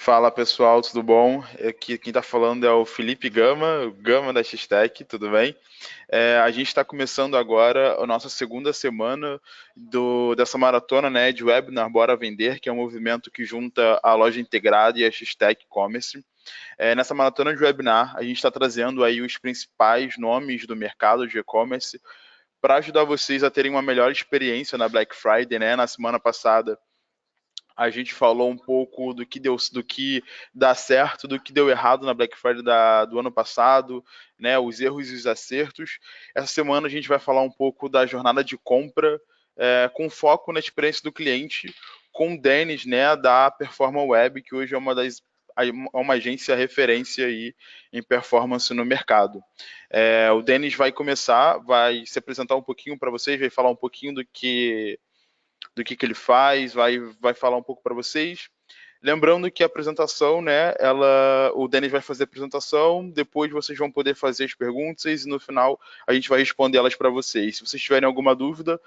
Fala pessoal, tudo bom? Aqui quem está falando é o Felipe Gama, o Gama da X-Tech, tudo bem? A gente está começando agora a nossa segunda semana dessa maratona, né, de webinar Bora Vender, que é um movimento que junta a loja integrada e a X-Tech Commerce. Nessa maratona de webinar, a gente está trazendo aí os principais nomes do mercado de e-commerce para ajudar vocês a terem uma melhor experiência na Black Friday, né? Na semana passada a gente falou um pouco do que dá certo, do que deu errado na Black Friday do ano passado, né? Os erros e os acertos. Essa semana a gente vai falar um pouco da jornada de compra, com foco na experiência do cliente, com o Denis, né, da Performa Web, que hoje é uma agência referência aí em performance no mercado. O Denis vai se apresentar um pouquinho para vocês, vai falar um pouquinho do que ele faz, vai falar um pouco para vocês. Lembrando que a apresentação, né, o Denis vai fazer a apresentação, depois vocês vão poder fazer as perguntas e no final a gente vai responder elas para vocês. Se vocês tiverem alguma dúvida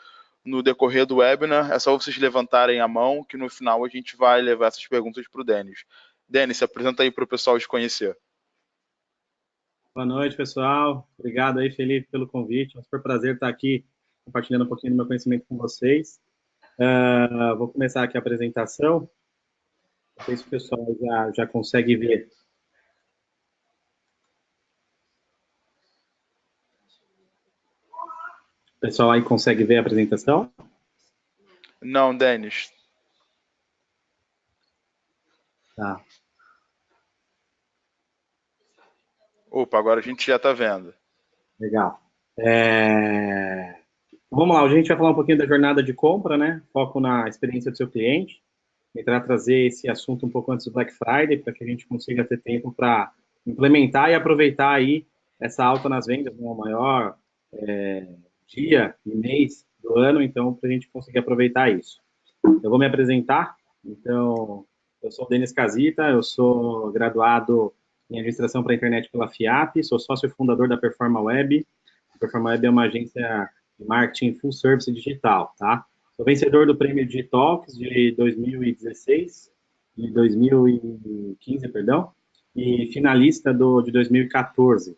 no decorrer do webinar, é só vocês levantarem a mão que no final a gente vai levar essas perguntas para o Denis. Denis, se apresenta aí para o pessoal te conhecer. Boa noite, pessoal. Obrigado aí, Felipe, pelo convite. É um super prazer estar aqui compartilhando um pouquinho do meu conhecimento com vocês. Vou começar aqui a apresentação. Não sei se o pessoal já consegue ver. O pessoal aí consegue ver a apresentação? Não, Denis. Tá, Opa, agora a gente já está vendo. legal. Vamos lá, hoje a gente vai falar um pouquinho da jornada de compra, né? Foco na experiência do seu cliente. Tentar trazer esse assunto um pouco antes do Black Friday, para que a gente consiga ter tempo para implementar e aproveitar aí essa alta nas vendas, né? O maior dia e mês do ano, então, para a gente conseguir aproveitar isso. Eu vou me apresentar. Então, eu sou o Denis Casita, eu sou graduado em administração para a internet pela FIAP, sou sócio fundador da Performa Web. A Performa Web é uma agência de marketing full service digital, tá? Sou vencedor do prêmio Digitalks de 2016, de 2015, perdão, e finalista de 2014.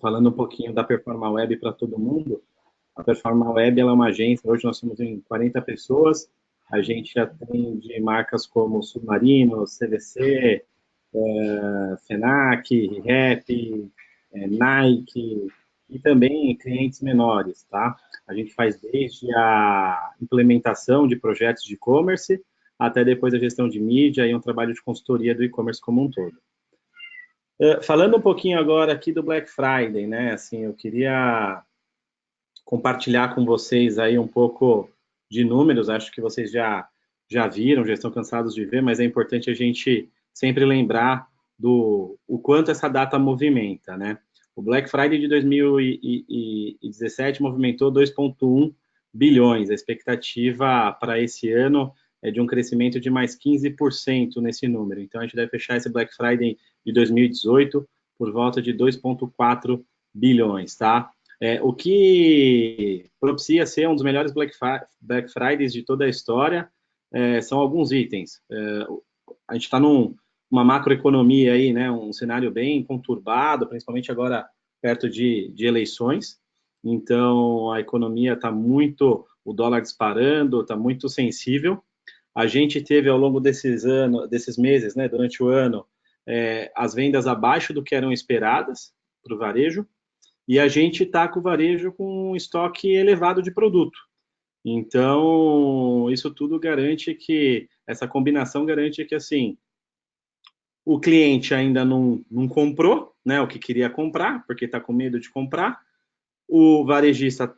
Falando um pouquinho da Performa Web para todo mundo, a Performa Web ela é uma agência, hoje nós somos em 40 pessoas, a gente atende marcas como Submarino, CVC, FENAC, REP, Nike e também clientes menores, tá? A gente faz desde a implementação de projetos de e-commerce até depois a gestão de mídia e um trabalho de consultoria do e-commerce como um todo. Falando um pouquinho agora aqui do Black Friday, né? Assim, eu queria compartilhar com vocês aí um pouco de números, acho que vocês já viram, já estão cansados de ver, mas é importante a gente sempre lembrar do o quanto essa data movimenta, né? O Black Friday de 2017 movimentou 2,1 bilhões. A expectativa para esse ano é de um crescimento de mais 15% nesse número. Então, a gente deve fechar esse Black Friday de 2018 por volta de 2,4 bilhões, tá? O que propicia ser um dos melhores Black Fridays de toda a história são alguns itens. A gente está numa macroeconomia aí, né, um cenário bem conturbado, principalmente agora perto de eleições. Então, a economia está muito, o dólar disparando, está muito sensível. A gente teve ao longo desses meses, né, durante o ano, as vendas abaixo do que eram esperadas para o varejo, e a gente está com o varejo com um estoque elevado de produto. Então, isso tudo garante que, essa combinação garante que, assim, o cliente ainda não comprou, né, o que queria comprar, porque está com medo de comprar, o varejista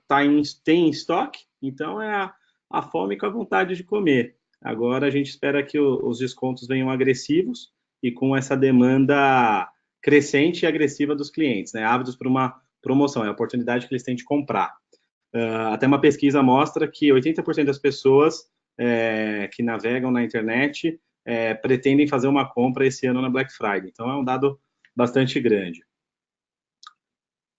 tem estoque, então é a fome com a vontade de comer. Agora a gente espera que os descontos venham agressivos e com essa demanda crescente e agressiva dos clientes, né, ávidos por uma promoção, é a oportunidade que eles têm de comprar. Até uma pesquisa mostra que 80% das pessoas que navegam na internet pretendem fazer uma compra esse ano na Black Friday. Então, é um dado bastante grande.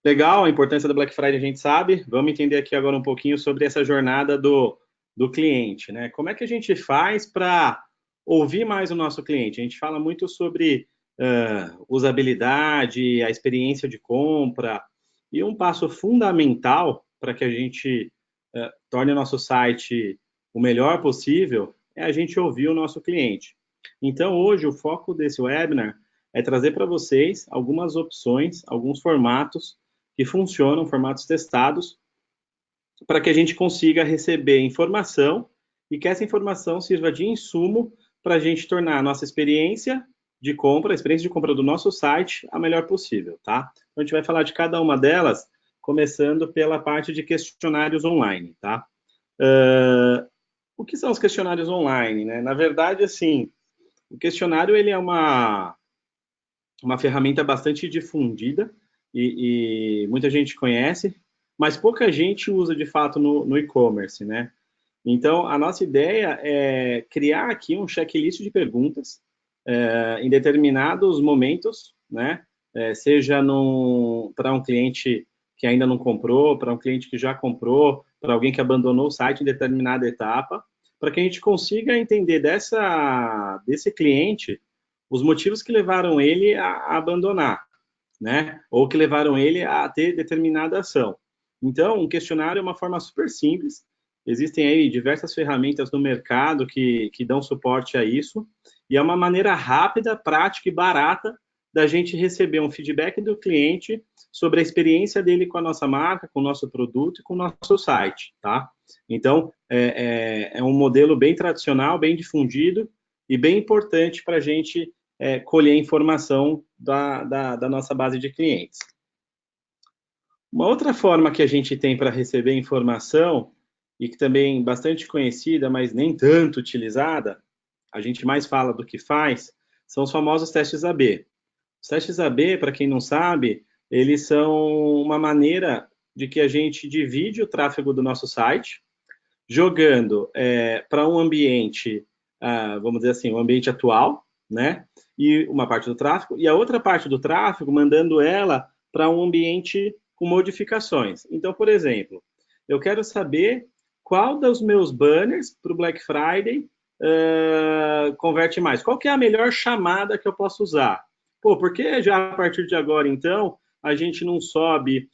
Legal, a importância da Black Friday a gente sabe. Vamos entender aqui agora um pouquinho sobre essa jornada do cliente, né? Como é que a gente faz para ouvir mais o nosso cliente. A gente fala muito sobre usabilidade, a experiência de compra, e um passo fundamental para que a gente torne o nosso site o melhor possível é a gente ouvir o nosso cliente. Então, hoje, o foco desse webinar é trazer para vocês algumas opções, alguns formatos que funcionam, formatos testados, para que a gente consiga receber informação e que essa informação sirva de insumo para a gente tornar a nossa experiência de compra, a experiência de compra do nosso site, a melhor possível, tá? Então, a gente vai falar de cada uma delas, começando pela parte de questionários online, tá? O que são os questionários online, né? Na verdade, assim, o questionário, ele é uma ferramenta bastante difundida e muita gente conhece, mas pouca gente usa de fato no e-commerce, né? Então, a nossa ideia é criar aqui um checklist de perguntas em determinados momentos, né? Seja para um cliente que ainda não comprou, para um cliente que já comprou, para alguém que abandonou o site em determinada etapa, para que a gente consiga entender desse cliente os motivos que levaram ele a abandonar, né? Ou que levaram ele a ter determinada ação. Então, um questionário é uma forma super simples. Existem aí diversas ferramentas no mercado que dão suporte a isso. E é uma maneira rápida, prática e barata da gente receber um feedback do cliente sobre a experiência dele com a nossa marca, com o nosso produto e com o nosso site, tá? Então, é um modelo bem tradicional, bem difundido e bem importante para a gente colher informação da nossa base de clientes. Uma outra forma que a gente tem para receber informação, e que também é bastante conhecida, mas nem tanto utilizada, a gente mais fala do que faz, são os famosos testes AB. Os testes AB, para quem não sabe, eles são uma maneira de que a gente divide o tráfego do nosso site, jogando para um ambiente, vamos dizer assim, um ambiente atual, né? E uma parte do tráfego, e a outra parte do tráfego mandando ela para um ambiente com modificações. Então, por exemplo, eu quero saber qual dos meus banners para o Black Friday converte mais. Qual que é a melhor chamada que eu posso usar? Pô, porque já a partir de agora, então, a gente não sobe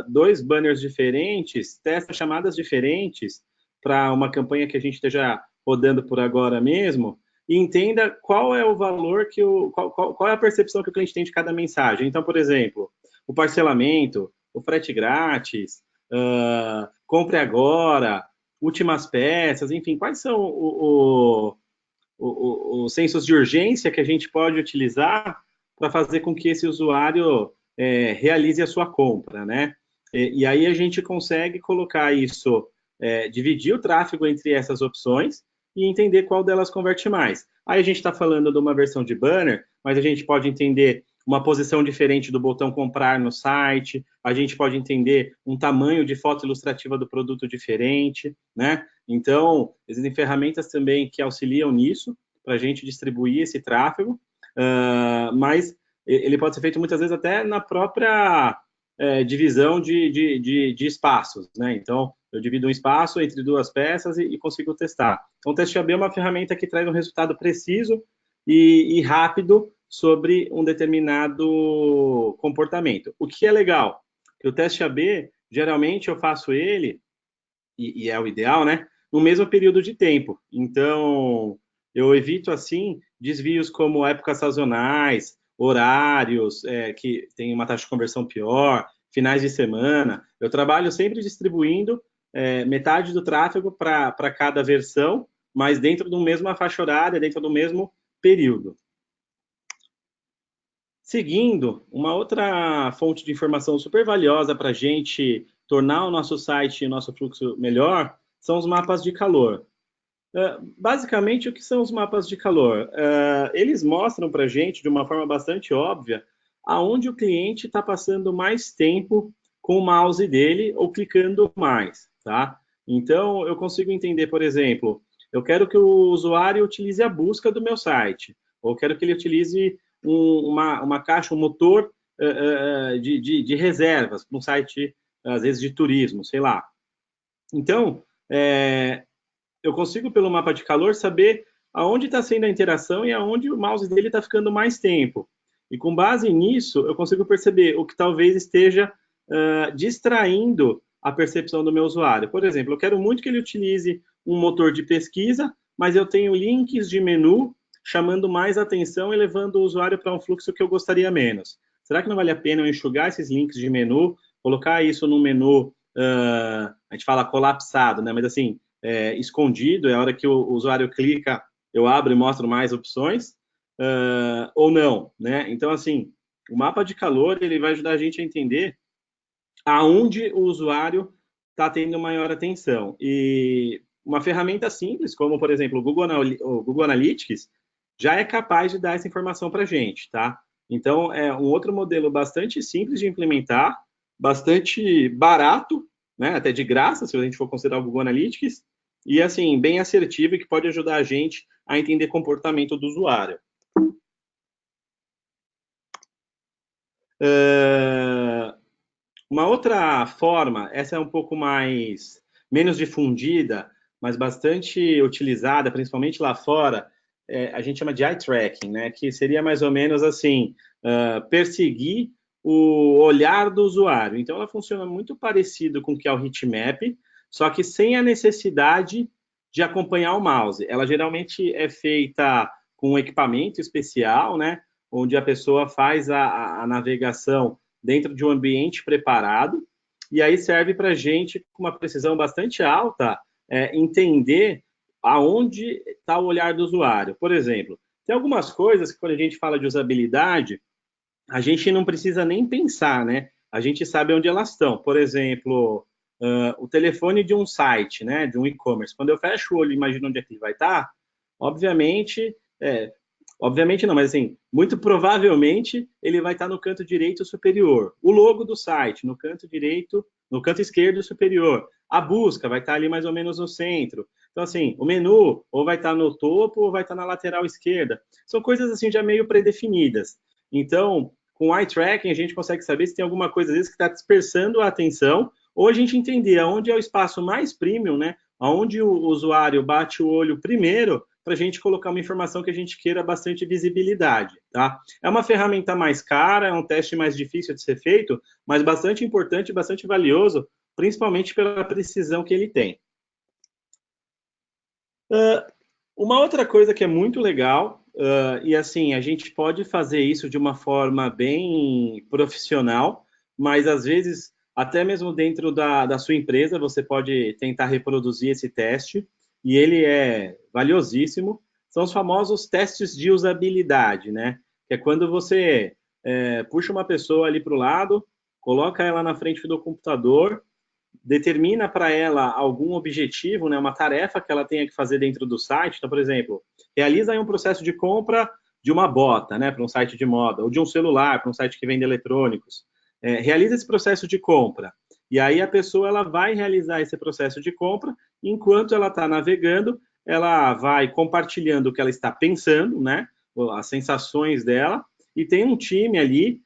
2 banners diferentes, testa chamadas diferentes para uma campanha que a gente esteja rodando por agora mesmo, e entenda qual é o valor qual é a percepção que o cliente tem de cada mensagem. Então, por exemplo, o parcelamento, o frete grátis, compre agora, últimas peças, enfim, quais são os sensos de urgência que a gente pode utilizar para fazer com que esse usuário realize a sua compra, né? E aí a gente consegue colocar isso, dividir o tráfego entre essas opções e entender qual delas converte mais. Aí a gente está falando de uma versão de banner, mas a gente pode entender uma posição diferente do botão comprar no site, a gente pode entender um tamanho de foto ilustrativa do produto diferente, né? Então, existem ferramentas também que auxiliam nisso, para a gente distribuir esse tráfego, mas ele pode ser feito muitas vezes até na própria divisão de espaços, né? Então, eu divido um espaço entre 2 peças e consigo testar. Então, o teste AB é uma ferramenta que traz um resultado preciso e rápido sobre um determinado comportamento. O que é legal? Que o teste AB, geralmente eu faço ele, e é o ideal, né? No mesmo período de tempo. Então, eu evito, assim, desvios como épocas sazonais, horários que tem uma taxa de conversão pior, finais de semana. Eu trabalho sempre distribuindo metade do tráfego para cada versão, mas dentro de uma mesma faixa horária, dentro do mesmo período. Seguindo, uma outra fonte de informação super valiosa para a gente tornar o nosso site e o nosso fluxo melhor são os mapas de calor. Basicamente, o que são os mapas de calor? Eles mostram para a gente, de uma forma bastante óbvia, aonde o cliente está passando mais tempo com o mouse dele ou clicando mais, tá? Então, eu consigo entender, por exemplo, eu quero que o usuário utilize a busca do meu site, ou quero que ele utilize uma caixa, um motor de reservas, para um site, às vezes, de turismo, sei lá. Então, eu consigo, pelo mapa de calor, saber aonde está sendo a interação e aonde o mouse dele está ficando mais tempo. E com base nisso, eu consigo perceber o que talvez esteja distraindo a percepção do meu usuário. Por exemplo, eu quero muito que ele utilize um motor de pesquisa, mas eu tenho links de menu chamando mais atenção e levando o usuário para um fluxo que eu gostaria menos. Será que não vale a pena eu enxugar esses links de menu, colocar isso num menu, a gente fala colapsado, né? Mas assim, escondido, é a hora que o usuário clica, eu abro e mostro mais opções, ou não, né? Então, assim, o mapa de calor, ele vai ajudar a gente a entender aonde o usuário está tendo maior atenção. E uma ferramenta simples, como, por exemplo, o Google Analytics, já é capaz de dar essa informação para a gente, tá? Então, é um outro modelo bastante simples de implementar, bastante barato, né? Até de graça, se a gente for considerar o Google Analytics, e, assim, bem assertivo e que pode ajudar a gente a entender comportamento do usuário. Uma outra forma, essa é um pouco menos difundida, mas bastante utilizada, principalmente lá fora, a gente chama de eye tracking, né? Que seria mais ou menos assim, perseguir o olhar do usuário. Então, ela funciona muito parecido com o que é o heatmap, só que sem a necessidade de acompanhar o mouse. Ela geralmente é feita com um equipamento especial, né? Onde a pessoa faz a navegação dentro de um ambiente preparado, e aí serve para a gente, com uma precisão bastante alta, entender aonde está o olhar do usuário. Por exemplo, tem algumas coisas que, quando a gente fala de usabilidade, a gente não precisa nem pensar, né? A gente sabe onde elas estão. Por exemplo, o telefone de um site, né? De um e-commerce. Quando eu fecho o olho e imagino onde é que ele vai estar, obviamente, obviamente não, mas assim, muito provavelmente ele vai estar no canto direito superior. O logo do site, no canto direito, no canto esquerdo superior. A busca vai estar ali mais ou menos no centro. Então, assim, o menu ou vai estar no topo ou vai estar na lateral esquerda. São coisas assim já meio predefinidas. Então, com o eye tracking, a gente consegue saber se tem alguma coisa, às vezes, que está dispersando a atenção, ou a gente entender aonde é o espaço mais premium, né? Onde o usuário bate o olho primeiro, para a gente colocar uma informação que a gente queira bastante visibilidade, tá? É uma ferramenta mais cara, é um teste mais difícil de ser feito, mas bastante importante e bastante valioso, principalmente pela precisão que ele tem. Uma outra coisa que é muito legal, e assim, a gente pode fazer isso de uma forma bem profissional, mas às vezes, até mesmo dentro da sua empresa, você pode tentar reproduzir esse teste, e ele é valiosíssimo. São os famosos testes de usabilidade, né? Que é quando você puxa uma pessoa ali para o lado, coloca ela na frente do computador, determina para ela algum objetivo, né, uma tarefa que ela tenha que fazer dentro do site. Então, por exemplo, realiza aí um processo de compra de uma bota, né, para um site de moda, ou de um celular, para um site que vende eletrônicos. Realiza esse processo de compra. E aí a pessoa ela vai realizar esse processo de compra, enquanto ela está navegando, ela vai compartilhando o que ela está pensando, né, as sensações dela, e tem um time ali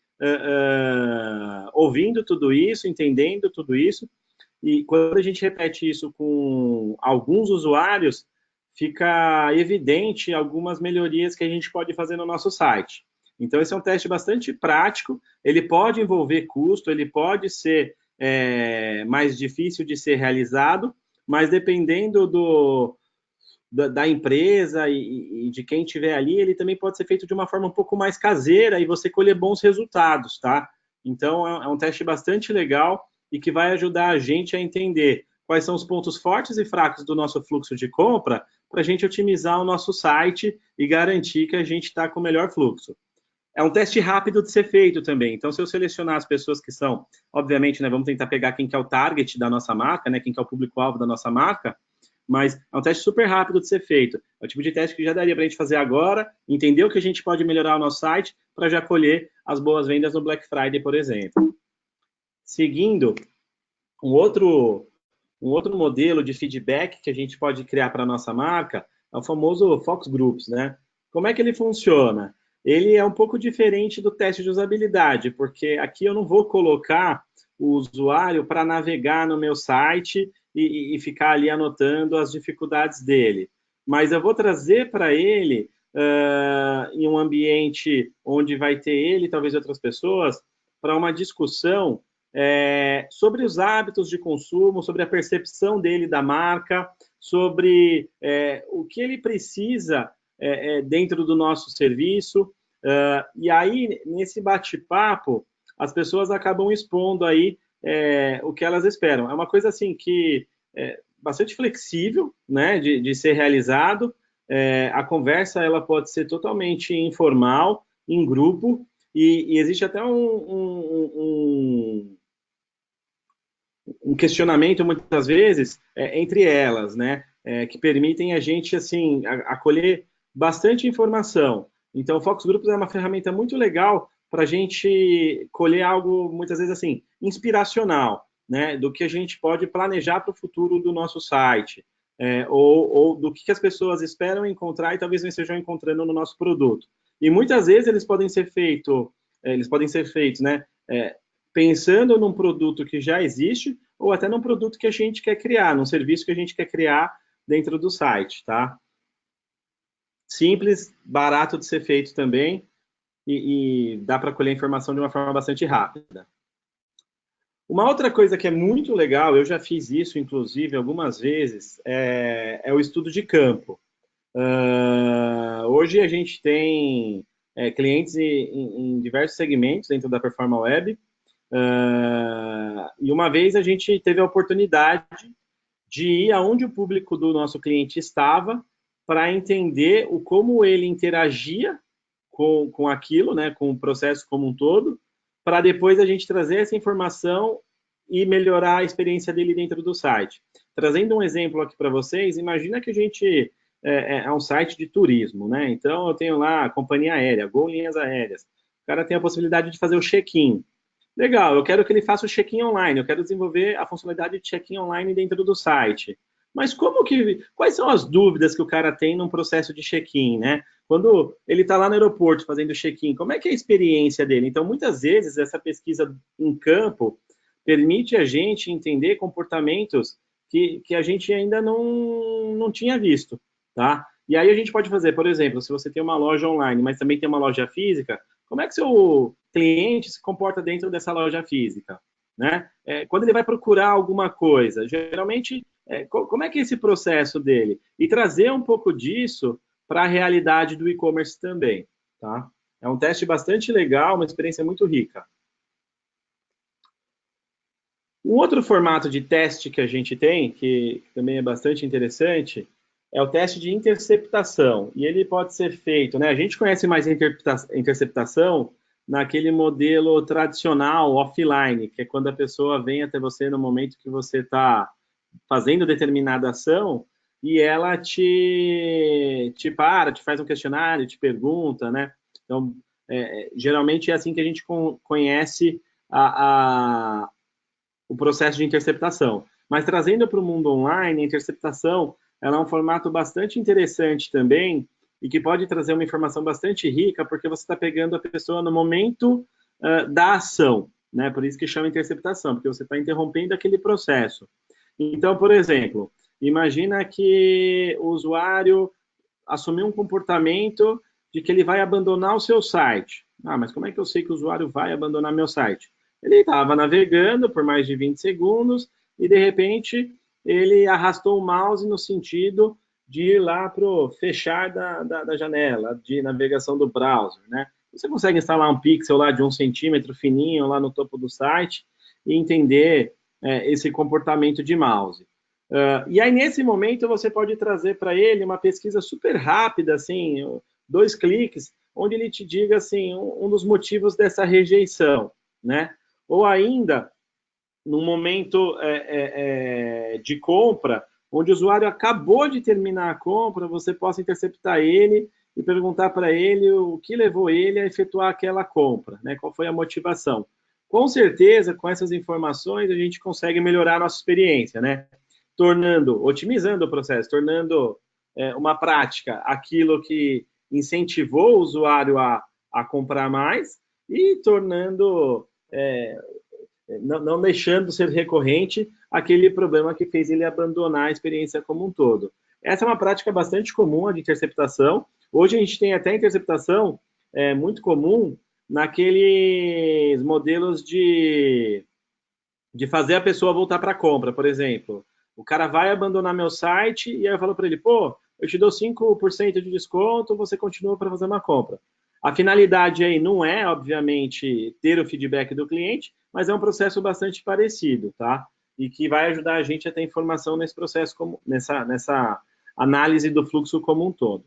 ouvindo tudo isso, entendendo tudo isso. E quando a gente repete isso com alguns usuários, fica evidente algumas melhorias que a gente pode fazer no nosso site. Então, esse é um teste bastante prático, ele pode envolver custo, ele pode ser mais difícil de ser realizado, mas dependendo da empresa e de quem estiver ali, ele também pode ser feito de uma forma um pouco mais caseira e você colher bons resultados, tá? Então, é um teste bastante legal e que vai ajudar a gente a entender quais são os pontos fortes e fracos do nosso fluxo de compra para a gente otimizar o nosso site e garantir que a gente está com o melhor fluxo. É um teste rápido de ser feito também. Então, se eu selecionar as pessoas que são, obviamente, né, vamos tentar pegar quem que é o target da nossa marca, né, quem que é o público-alvo da nossa marca, mas é um teste super rápido de ser feito. É o tipo de teste que já daria para a gente fazer agora, entender o que a gente pode melhorar o nosso site para já colher as boas vendas no Black Friday, por exemplo. Seguindo, um outro modelo de feedback que a gente pode criar para a nossa marca é o famoso Focus Groups, né? Como é que ele funciona? Ele é um pouco diferente do teste de usabilidade, porque aqui eu não vou colocar o usuário para navegar no meu site e ficar ali anotando as dificuldades dele. mas eu vou trazer para ele, em um ambiente onde vai ter ele e talvez outras pessoas, para uma discussão sobre os hábitos de consumo, sobre a percepção dele da marca, sobre o que ele precisa dentro do nosso serviço. E aí, nesse bate-papo, as pessoas acabam expondo aí o que elas esperam. É uma coisa assim que bastante flexível, né, de ser realizado. A conversa ela pode ser totalmente informal, em grupo, e existe até um questionamento, muitas vezes, entre elas, né, que permitem a gente, assim, acolher bastante informação. Então, o Focus Groups é uma ferramenta muito legal para a gente colher algo, muitas vezes, assim, inspiracional, né, do que a gente pode planejar para o futuro do nosso site, ou do que as pessoas esperam encontrar e talvez não estejam encontrando no nosso produto. E muitas vezes eles podem ser feitos, né, pensando num produto que já existe ou até num produto que a gente quer criar, num serviço que a gente quer criar dentro do site, tá? Simples, barato de ser feito também e dá para colher informação de uma forma bastante rápida. Uma outra coisa que é muito legal, eu já fiz isso, inclusive, algumas vezes, é o estudo de campo. Hoje a gente tem clientes em diversos segmentos dentro da Performa Web, e uma vez a gente teve a oportunidade de ir aonde o público do nosso cliente estava para entender como ele interagia com aquilo, né, com o processo como um todo, para depois a gente trazer essa informação e melhorar a experiência dele dentro do site. Trazendo um exemplo aqui para vocês, imagina que a gente é um site de turismo, né? Então eu tenho lá a companhia aérea, Gol Linhas Aéreas. O cara tem a possibilidade de fazer o check-in. Legal, eu quero que ele faça o check-in online, eu quero desenvolver a funcionalidade de check-in online dentro do site. Mas quais são as dúvidas que o cara tem num processo de check-in, né? Quando ele está lá no aeroporto fazendo check-in, como é que é a experiência dele? Então, muitas vezes, essa pesquisa em campo permite a gente entender comportamentos que a gente ainda não tinha visto, tá? E aí a gente pode fazer, por exemplo, se você tem uma loja online, mas também tem uma loja física, como é que seu cliente se comporta dentro dessa loja física, né? Quando ele vai procurar alguma coisa, geralmente, como é que é esse processo dele? E trazer um pouco disso para a realidade do e-commerce também, tá? É um teste bastante legal, uma experiência muito rica. Um outro formato de teste que a gente tem, que também é bastante interessante, é o teste de interceptação. E ele pode ser feito, né? A gente conhece mais a interceptação naquele modelo tradicional, offline, que é quando a pessoa vem até você no momento que você está fazendo determinada ação e ela te faz um questionário, te pergunta, né? Então, geralmente é assim que a gente conhece o processo de interceptação. Mas trazendo para o mundo online, a interceptação ela é um formato bastante interessante também e que pode trazer uma informação bastante rica, porque você está pegando a pessoa no momento da ação, né? Por isso que chama interceptação, porque você está interrompendo aquele processo. Então, por exemplo, imagina que o usuário assumiu um comportamento de que ele vai abandonar o seu site. Ah, mas como é que eu sei que o usuário vai abandonar meu site? Ele estava navegando por mais de 20 segundos e, de repente, ele arrastou o mouse no sentido de ir lá para o fechar da janela de navegação do browser, né? Você consegue instalar um pixel lá de 1 centímetro fininho lá no topo do site e entender esse comportamento de mouse. E aí, nesse momento, você pode trazer para ele uma pesquisa super rápida, assim, 2 cliques, onde ele te diga, assim, um dos motivos dessa rejeição, né? Ou ainda, num momento de compra, onde o usuário acabou de terminar a compra, você possa interceptar ele e perguntar para ele o que levou ele a efetuar aquela compra, né? Qual foi a motivação. Com certeza, com essas informações, a gente consegue melhorar a nossa experiência, né? Otimizando o processo, tornando uma prática aquilo que incentivou o usuário a comprar mais e tornando não deixando ser recorrente aquele problema que fez ele abandonar a experiência como um todo. Essa é uma prática bastante comum, a de interceptação. Hoje a gente tem até interceptação muito comum naqueles modelos de fazer a pessoa voltar para a compra, por exemplo. O cara vai abandonar meu site e aí eu falo para ele, pô, eu te dou 5% de desconto, você continua para fazer uma compra. A finalidade aí não é, obviamente, ter o feedback do cliente, mas é um processo bastante parecido, tá? E que vai ajudar a gente a ter informação nesse processo, nessa análise do fluxo como um todo.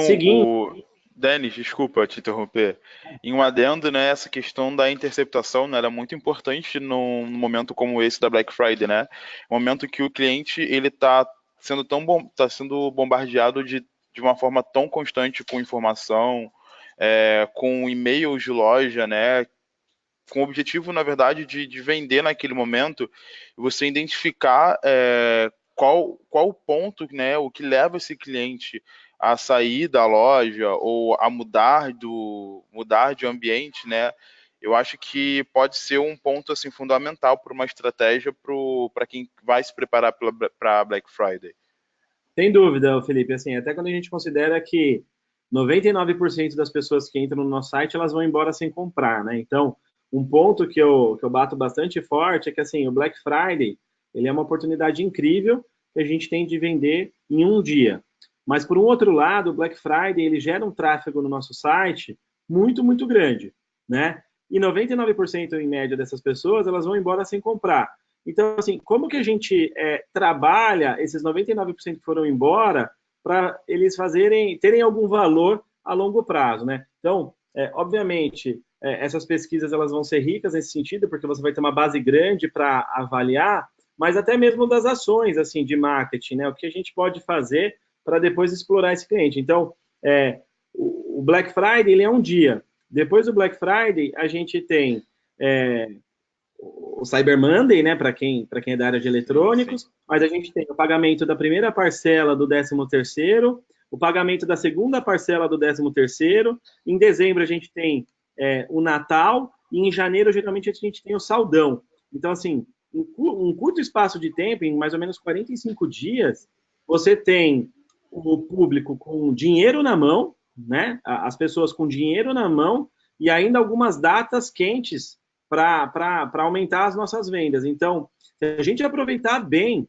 Seguindo. Denis, desculpa te interromper. Em um adendo, né, essa questão da interceptação, né, ela é muito importante num momento como esse da Black Friday, né? Momento que o cliente ele está sendo tá sendo bombardeado de uma forma tão constante com informação, com e-mails de loja, né? Com o objetivo, na verdade, de vender naquele momento, você identificar qual o ponto, né, o que leva esse cliente a sair da loja ou a mudar de ambiente, né? Eu acho que pode ser um ponto assim fundamental para uma estratégia para quem vai se preparar para Black Friday. Sem dúvida, Felipe, assim, até quando a gente considera que 99% das pessoas que entram no nosso site, elas vão embora sem comprar, né? Então, um ponto que eu bato bastante forte é que, assim, o Black Friday, ele é uma oportunidade incrível que a gente tem de vender em um dia. Mas, por um outro lado, o Black Friday, ele gera um tráfego no nosso site muito, muito grande, né? E 99% em média dessas pessoas, elas vão embora sem comprar. Então, assim, como que a gente trabalha esses 99% que foram embora para eles terem algum valor a longo prazo, né? Então, obviamente, essas pesquisas elas vão ser ricas nesse sentido, porque você vai ter uma base grande para avaliar, mas até mesmo das ações, assim, de marketing, né? O que a gente pode fazer para depois explorar esse cliente. Então, o Black Friday, ele é um dia. Depois do Black Friday, a gente tem o Cyber Monday, né, para quem é da área de eletrônicos, sim. Mas a gente tem o pagamento da primeira parcela do 13º, o pagamento da segunda parcela do 13º, em dezembro a gente tem o Natal, e em janeiro geralmente a gente tem o Saldão. Então, assim, em um curto espaço de tempo, em mais ou menos 45 dias, você tem o público com dinheiro na mão, né, as pessoas com dinheiro na mão, e ainda algumas datas quentes para aumentar as nossas vendas. Então, se a gente aproveitar bem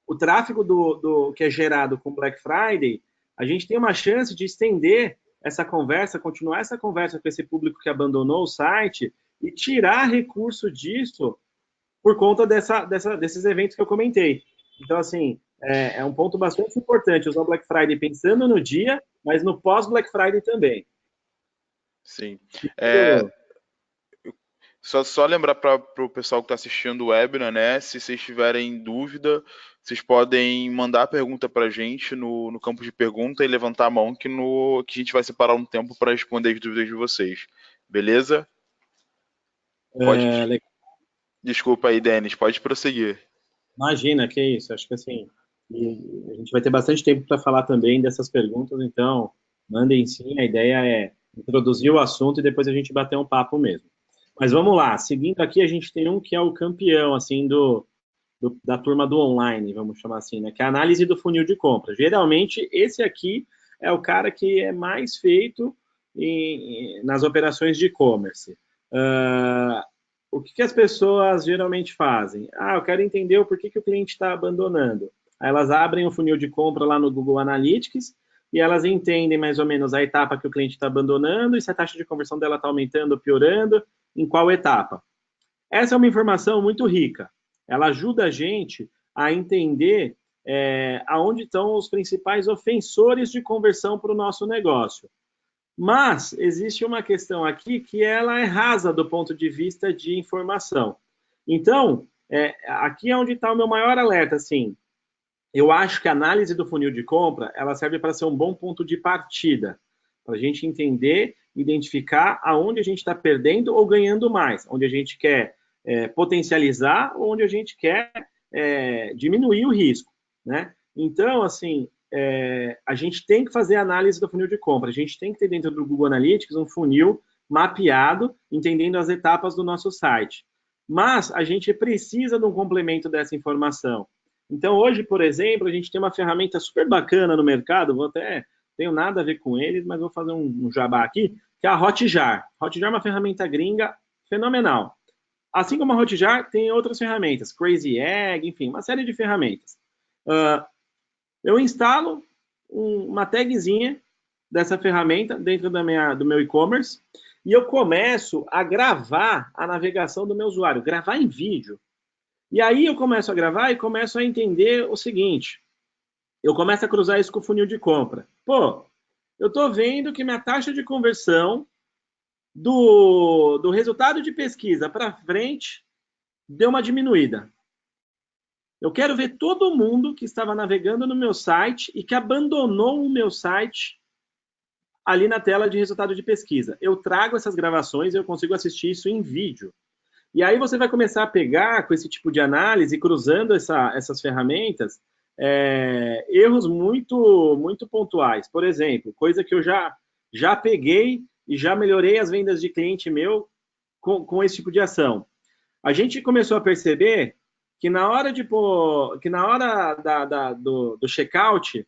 o tráfego do que é gerado com Black Friday, a gente tem uma chance de estender essa conversa, continuar essa conversa com esse público que abandonou o site e tirar recurso disso por conta desses eventos que eu comentei. Então, assim, é um ponto bastante importante usar o Black Friday pensando no dia, mas no pós-Black Friday também. Sim. Só lembrar para o pessoal que está assistindo o webinar, né? Se vocês tiverem dúvida, vocês podem mandar a pergunta para a gente no campo de pergunta e levantar a mão que a gente vai separar um tempo para responder as dúvidas de vocês. Beleza? Desculpa aí, Denis, pode prosseguir. Imagina, que isso. Acho que assim, a gente vai ter bastante tempo para falar também dessas perguntas, então mandem sim. A ideia é introduzir o assunto e depois a gente bater um papo mesmo. Mas vamos lá, seguindo aqui, a gente tem um que é o campeão, assim, da turma do online, vamos chamar assim, né? Que é a análise do funil de compra. Geralmente, esse aqui é o cara que é mais feito nas operações de e-commerce. O que as pessoas geralmente fazem? Eu quero entender o porquê que o cliente está abandonando. Aí elas abrem o funil de compra lá no Google Analytics e elas entendem mais ou menos a etapa que o cliente está abandonando e se a taxa de conversão dela está aumentando ou piorando, em qual etapa. Essa é uma informação muito rica. Ela ajuda a gente a entender aonde estão os principais ofensores de conversão para o nosso negócio. Mas existe uma questão aqui que ela é rasa do ponto de vista de informação. Então, aqui é onde está o meu maior alerta. Assim, eu acho que a análise do funil de compra ela serve para ser um bom ponto de partida, para a gente entender, identificar aonde a gente está perdendo ou ganhando mais, onde a gente quer potencializar ou onde a gente quer diminuir o risco, né? Então, assim, a gente tem que fazer a análise do funil de compra, a gente tem que ter dentro do Google Analytics um funil mapeado, entendendo as etapas do nosso site. Mas a gente precisa de um complemento dessa informação. Então, hoje, por exemplo, a gente tem uma ferramenta super bacana no mercado, tenho nada a ver com eles, mas vou fazer um jabá aqui, que é a Hotjar. Hotjar é uma ferramenta gringa fenomenal. Assim como a Hotjar, tem outras ferramentas, Crazy Egg, enfim, uma série de ferramentas. Eu instalo uma tagzinha dessa ferramenta dentro do meu e-commerce e eu começo a gravar a navegação do meu usuário, gravar em vídeo. E aí eu começo a gravar e começo a entender o seguinte, eu começo a cruzar isso com o funil de compra. Pô, eu estou vendo que minha taxa de conversão do resultado de pesquisa para frente deu uma diminuída. Eu quero ver todo mundo que estava navegando no meu site e que abandonou o meu site ali na tela de resultado de pesquisa. Eu trago essas gravações e eu consigo assistir isso em vídeo. E aí você vai começar a pegar com esse tipo de análise, cruzando essas ferramentas, erros muito pontuais. Por exemplo, coisa que eu já peguei e já melhorei as vendas de cliente meu com esse tipo de ação. A gente começou a perceber que na hora do checkout,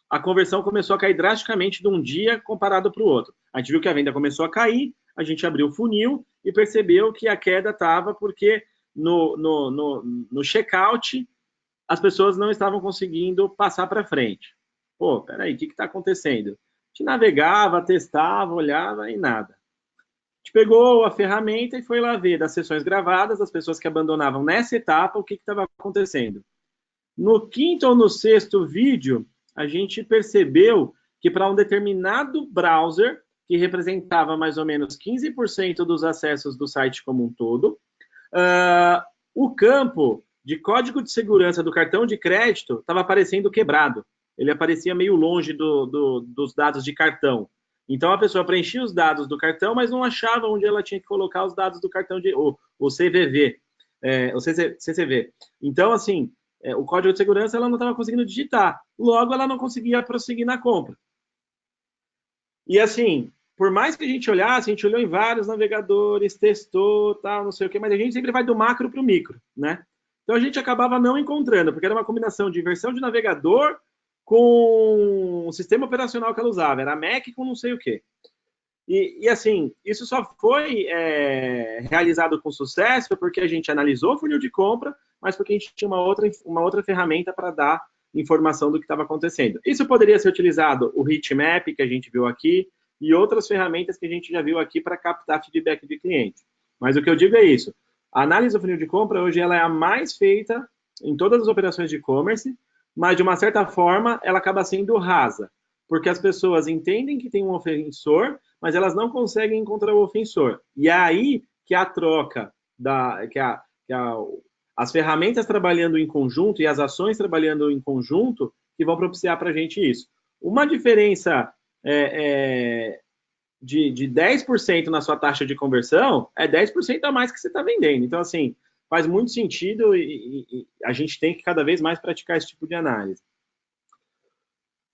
a conversão começou a cair drasticamente de um dia comparado para o outro. A gente viu que a venda começou a cair, a gente abriu o funil e percebeu que a queda estava porque no checkout as pessoas não estavam conseguindo passar para frente. Pô, peraí, o que está acontecendo? A gente navegava, testava, olhava e nada. A gente pegou a ferramenta e foi lá ver das sessões gravadas, as pessoas que abandonavam nessa etapa, o que estava acontecendo. No quinto ou no sexto vídeo, a gente percebeu que para um determinado browser, que representava mais ou menos 15% dos acessos do site como um todo, o campo de código de segurança do cartão de crédito estava aparecendo quebrado. Ele aparecia meio longe dos dados de cartão. Então a pessoa preenchia os dados do cartão, mas não achava onde ela tinha que colocar os dados do cartão o CVV, o CCV. Então, assim, o código de segurança ela não estava conseguindo digitar. Logo, ela não conseguia prosseguir na compra. E assim, por mais que a gente olhasse, a gente olhou em vários navegadores, testou, tal, não sei o quê, mas a gente sempre vai do macro para o micro, né? Então a gente acabava não encontrando, porque era uma combinação de versão de navegador com o sistema operacional que ela usava, era Mac com não sei o quê. E assim, isso só foi realizado com sucesso porque a gente analisou o funil de compra, mas porque a gente tinha uma outra ferramenta para dar informação do que estava acontecendo. Isso poderia ser utilizado o heatmap, que a gente viu aqui, e outras ferramentas que a gente já viu aqui para captar feedback de cliente. Mas o que eu digo é isso, a análise do funil de compra hoje ela é a mais feita em todas as operações de e-commerce, mas de uma certa forma ela acaba sendo rasa, porque as pessoas entendem que tem um ofensor, mas elas não conseguem encontrar o ofensor. E é aí que a troca, as ferramentas trabalhando em conjunto e as ações trabalhando em conjunto que vão propiciar para a gente isso. Uma diferença de 10% na sua taxa de conversão é 10% a mais que você está vendendo. Então, assim, faz muito sentido e a gente tem que cada vez mais praticar esse tipo de análise.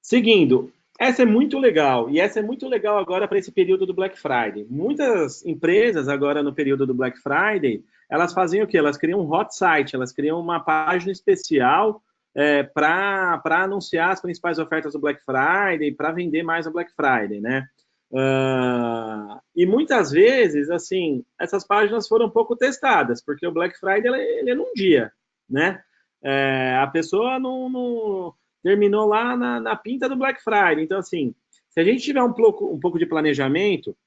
Seguindo, essa é muito legal, e essa é muito legal agora para esse período do Black Friday. Muitas empresas agora no período do Black Friday, elas fazem o quê? Elas criam um hot site, elas criam uma página especial para anunciar as principais ofertas do Black Friday, para vender mais no Black Friday, né? E muitas vezes, assim, essas páginas foram um pouco testadas, porque o Black Friday ele é num dia, né? A pessoa não terminou lá na pinta do Black Friday. Então, assim, se a gente tiver um pouco de planejamento,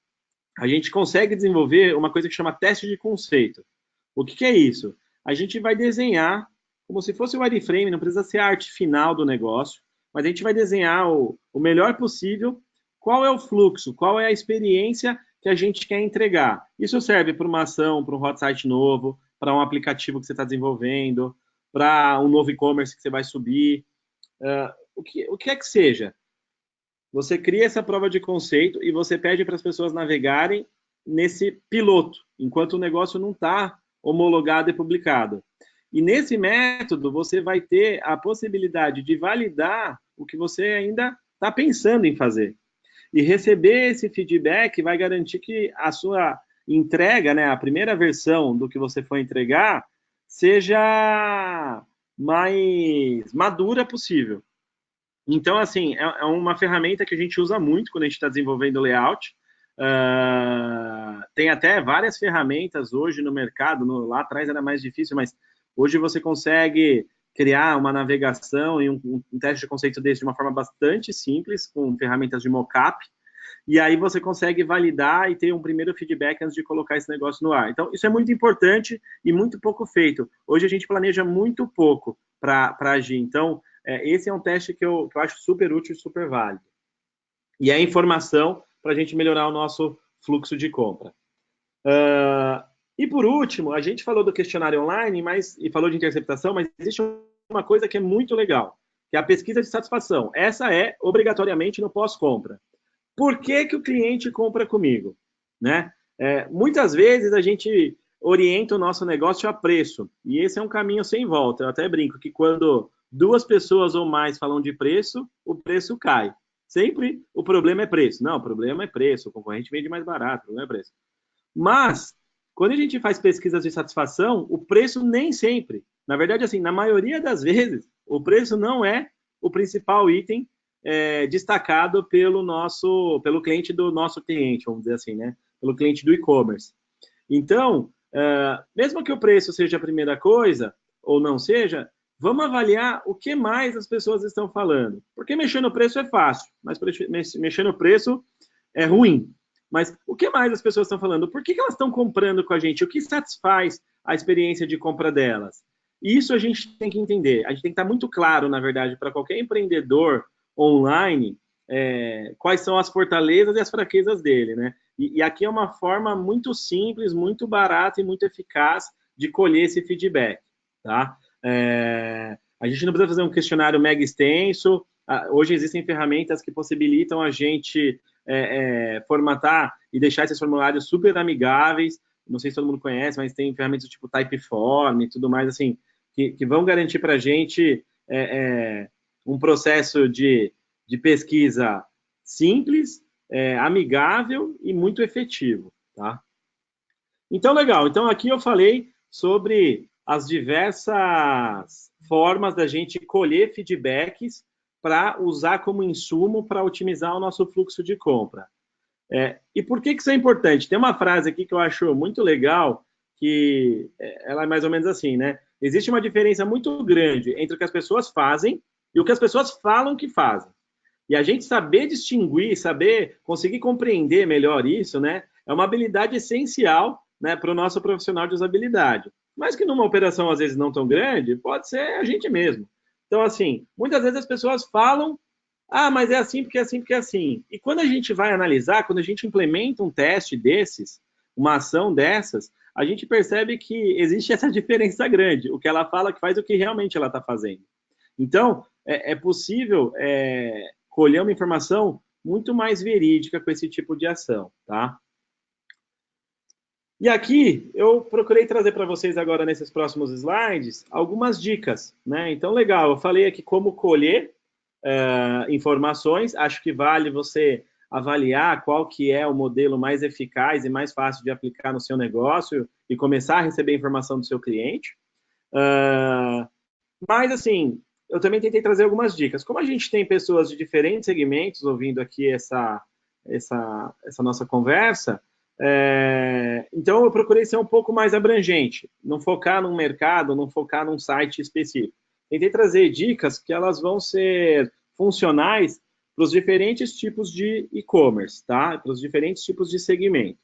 a gente consegue desenvolver uma coisa que chama teste de conceito. O que é isso? A gente vai desenhar como se fosse o wireframe, não precisa ser a arte final do negócio, mas a gente vai desenhar o melhor possível qual é o fluxo, qual é a experiência que a gente quer entregar. Isso serve para uma ação, para um hot site novo, para um aplicativo que você está desenvolvendo, para um novo e-commerce que você vai subir, o que é que seja. Você cria essa prova de conceito e você pede para as pessoas navegarem nesse piloto, enquanto o negócio não está homologado e publicado. E nesse método, você vai ter a possibilidade de validar o que você ainda está pensando em fazer. E receber esse feedback vai garantir que a sua entrega, né, a primeira versão do que você for entregar, seja mais madura possível. Então, assim, é uma ferramenta que a gente usa muito quando a gente está desenvolvendo layout. Tem até várias ferramentas hoje no mercado, lá atrás era mais difícil, mas hoje você consegue criar uma navegação e um teste de conceito desse de uma forma bastante simples, com ferramentas de mockup, e aí você consegue validar e ter um primeiro feedback antes de colocar esse negócio no ar. Então, isso é muito importante e muito pouco feito. Hoje a gente planeja muito pouco para agir. Então, esse é um teste que eu acho super útil e super válido. E é informação para a gente melhorar o nosso fluxo de compra. E por último, a gente falou do questionário online e falou de interceptação, mas existe uma coisa que é muito legal, que é a pesquisa de satisfação. Essa é obrigatoriamente no pós-compra. Por que o cliente compra comigo? Né? Muitas vezes a gente orienta o nosso negócio a preço, e esse é um caminho sem volta. Eu até brinco que quando 2 pessoas ou mais falam de preço, o preço cai. Sempre o problema é preço. Não, o problema é preço, o concorrente vende mais barato, o problema é preço. Mas, quando a gente faz pesquisas de satisfação, o preço nem sempre. Na verdade, assim, na maioria das vezes, o preço não é o principal item destacado pelo cliente do nosso cliente, vamos dizer assim, né? Pelo cliente do e-commerce. Então, mesmo que o preço seja a primeira coisa, ou não seja, vamos avaliar o que mais as pessoas estão falando. Porque mexer no preço é fácil, mas mexer no preço é ruim. Mas o que mais as pessoas estão falando? Por que elas estão comprando com a gente? O que satisfaz a experiência de compra delas? Isso a gente tem que entender. A gente tem que estar muito claro, na verdade, para qualquer empreendedor online, quais são as fortalezas e as fraquezas dele, né? E aqui é uma forma muito simples, muito barata e muito eficaz de colher esse feedback, tá? A gente não precisa fazer um questionário mega extenso. Hoje existem ferramentas que possibilitam a gente formatar e deixar esses formulários super amigáveis. Não sei se todo mundo conhece, mas tem ferramentas tipo Typeform e tudo mais, assim, que vão garantir para a gente um processo de pesquisa simples, amigável e muito efetivo, tá? Então, legal. Então, aqui eu falei sobre as diversas formas da gente colher feedbacks para usar como insumo para otimizar o nosso fluxo de compra. E por que isso é importante? Tem uma frase aqui que eu acho muito legal, que ela é mais ou menos assim, né? Existe uma diferença muito grande entre o que as pessoas fazem e o que as pessoas falam que fazem. E a gente saber distinguir, saber conseguir compreender melhor isso, né? É uma habilidade essencial, né, para o nosso profissional de usabilidade. Mas que numa operação, às vezes, não tão grande, pode ser a gente mesmo. Então, assim, muitas vezes as pessoas falam, mas é assim porque é assim porque é assim. E quando a gente vai analisar, quando a gente implementa um teste desses, uma ação dessas, a gente percebe que existe essa diferença grande. O que ela fala que faz o que realmente ela está fazendo. Então, é possível colher uma informação muito mais verídica com esse tipo de ação, tá? E aqui eu procurei trazer para vocês agora nesses próximos slides algumas dicas, né? Então, legal, eu falei aqui como colher informações, acho que vale você avaliar qual que é o modelo mais eficaz e mais fácil de aplicar no seu negócio e começar a receber informação do seu cliente. Mas, assim, eu também tentei trazer algumas dicas. Como a gente tem pessoas de diferentes segmentos ouvindo aqui essa nossa conversa, então eu procurei ser um pouco mais abrangente, não focar num mercado, não focar num site específico. Tentei trazer dicas que elas vão ser funcionais para os diferentes tipos de e-commerce, tá? Para os diferentes tipos de segmento.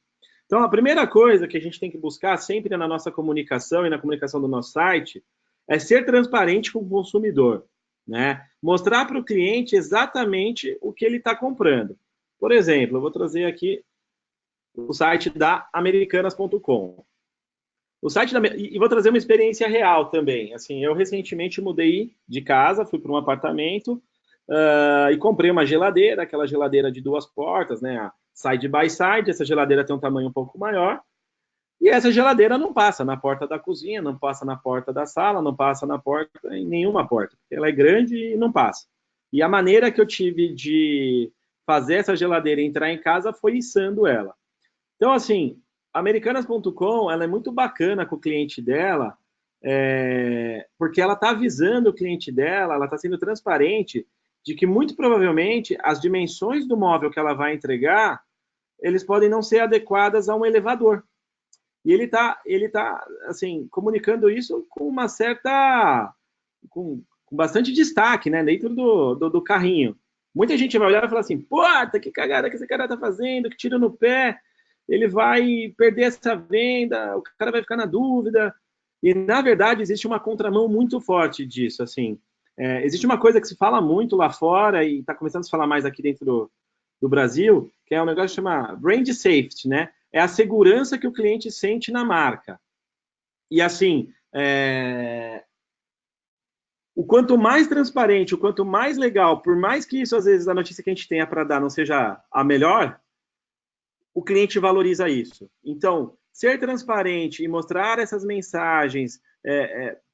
Então, a primeira coisa que a gente tem que buscar sempre na nossa comunicação e na comunicação do nosso site é ser transparente com o consumidor, né? Mostrar para o cliente exatamente o que ele está comprando. Por exemplo, eu vou trazer aqui o site da Americanas.com. E vou trazer uma experiência real também. Assim, eu recentemente mudei de casa, fui para um apartamento e comprei uma geladeira, aquela geladeira de 2 portas, né? Side by side. Essa geladeira tem um tamanho um pouco maior. E essa geladeira não passa na porta da cozinha, não passa na porta da sala, não passa na porta, em nenhuma porta. Ela é grande e não passa. E a maneira que eu tive de fazer essa geladeira entrar em casa foi içando ela. Então, assim, Americanas.com, ela é muito bacana com o cliente dela, porque ela está avisando o cliente dela, ela está sendo transparente de que muito provavelmente as dimensões do móvel que ela vai entregar, eles podem não ser adequadas a um elevador. E ele tá assim, comunicando isso com uma certa, com bastante destaque, né, dentro do carrinho. Muita gente vai olhar e falar assim, puta, que cagada que esse cara tá fazendo, que tiro no pé, ele vai perder essa venda, o cara vai ficar na dúvida. E, na verdade, existe uma contramão muito forte disso, assim. Existe uma coisa que se fala muito lá fora e está começando a se falar mais aqui dentro do Brasil, que é um negócio que chama brand safety, né? É a segurança que o cliente sente na marca. E, assim, o quanto mais transparente, o quanto mais legal, por mais que isso, às vezes, a notícia que a gente tenha para dar não seja a melhor, o cliente valoriza isso. Então, ser transparente e mostrar essas mensagens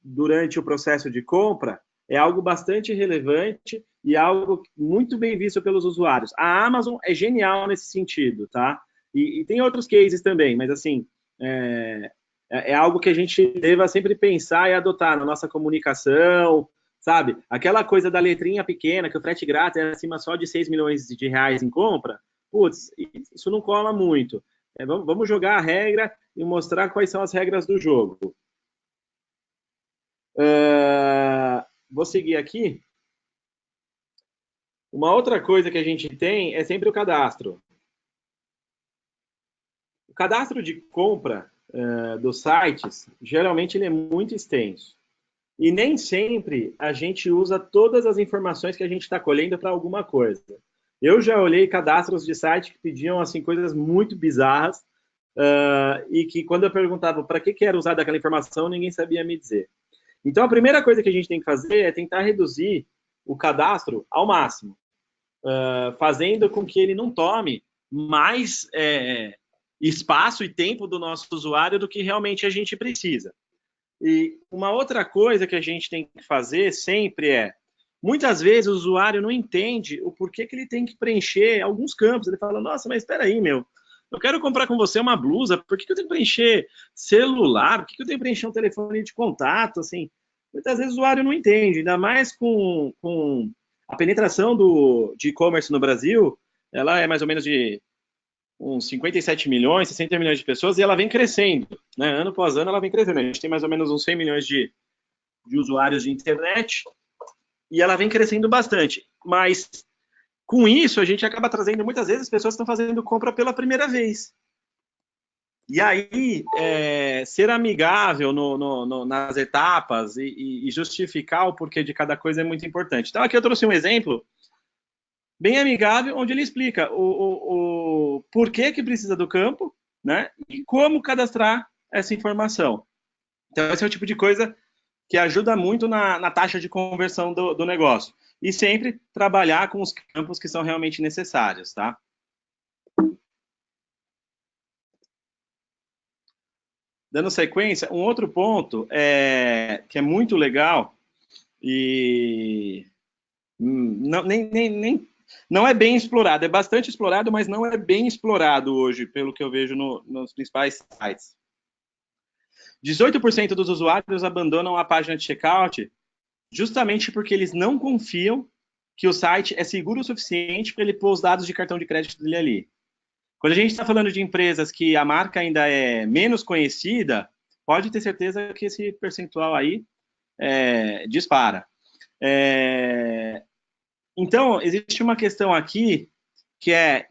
durante o processo de compra é algo bastante relevante e algo muito bem visto pelos usuários. A Amazon é genial nesse sentido, tá? E tem outros cases também, mas assim, é algo que a gente deva sempre pensar e adotar na nossa comunicação, sabe? Aquela coisa da letrinha pequena, que o frete grátis é acima só de 6 milhões de reais em compra, putz, isso não cola muito. Vamos jogar a regra e mostrar quais são as regras do jogo. Vou seguir aqui. Uma outra coisa que a gente tem é sempre o cadastro. O cadastro de compra dos sites, geralmente ele é muito extenso. E nem sempre a gente usa todas as informações que a gente está colhendo para alguma coisa. Eu já olhei cadastros de site que pediam assim, coisas muito bizarras e que quando eu perguntava para que era usada aquela informação, ninguém sabia me dizer. Então, a primeira coisa que a gente tem que fazer é tentar reduzir o cadastro ao máximo, fazendo com que ele não tome mais espaço e tempo do nosso usuário do que realmente a gente precisa. E uma outra coisa que a gente tem que fazer sempre muitas vezes o usuário não entende o porquê que ele tem que preencher alguns campos. Ele fala, nossa, mas espera aí, meu, eu quero comprar com você uma blusa, por que eu tenho que preencher celular? Por que eu tenho que preencher um telefone de contato? Assim, muitas vezes o usuário não entende, ainda mais com a penetração de e-commerce no Brasil, ela é mais ou menos de uns 57 milhões, 60 milhões de pessoas, e ela vem crescendo, né? Ano após ano ela vem crescendo. A gente tem mais ou menos uns 100 milhões de usuários de internet, e ela vem crescendo bastante. Mas, com isso, a gente acaba trazendo, muitas vezes, pessoas que estão fazendo compra pela primeira vez. E aí, ser amigável nas etapas e justificar o porquê de cada coisa é muito importante. Então, aqui eu trouxe um exemplo bem amigável, onde ele explica o porquê que precisa do campo, né? E como cadastrar essa informação. Então, esse é o tipo de coisa que ajuda muito na taxa de conversão do negócio. E sempre trabalhar com os campos que são realmente necessários, tá? Dando sequência, um outro ponto que é muito legal e não é bem explorado, é bastante explorado, mas não é bem explorado hoje, pelo que eu vejo nos principais sites. 18% dos usuários abandonam a página de checkout justamente porque eles não confiam que o site é seguro o suficiente para ele pôr os dados de cartão de crédito dele ali. Quando a gente está falando de empresas que a marca ainda é menos conhecida, pode ter certeza que esse percentual aí dispara. Então, existe uma questão aqui que é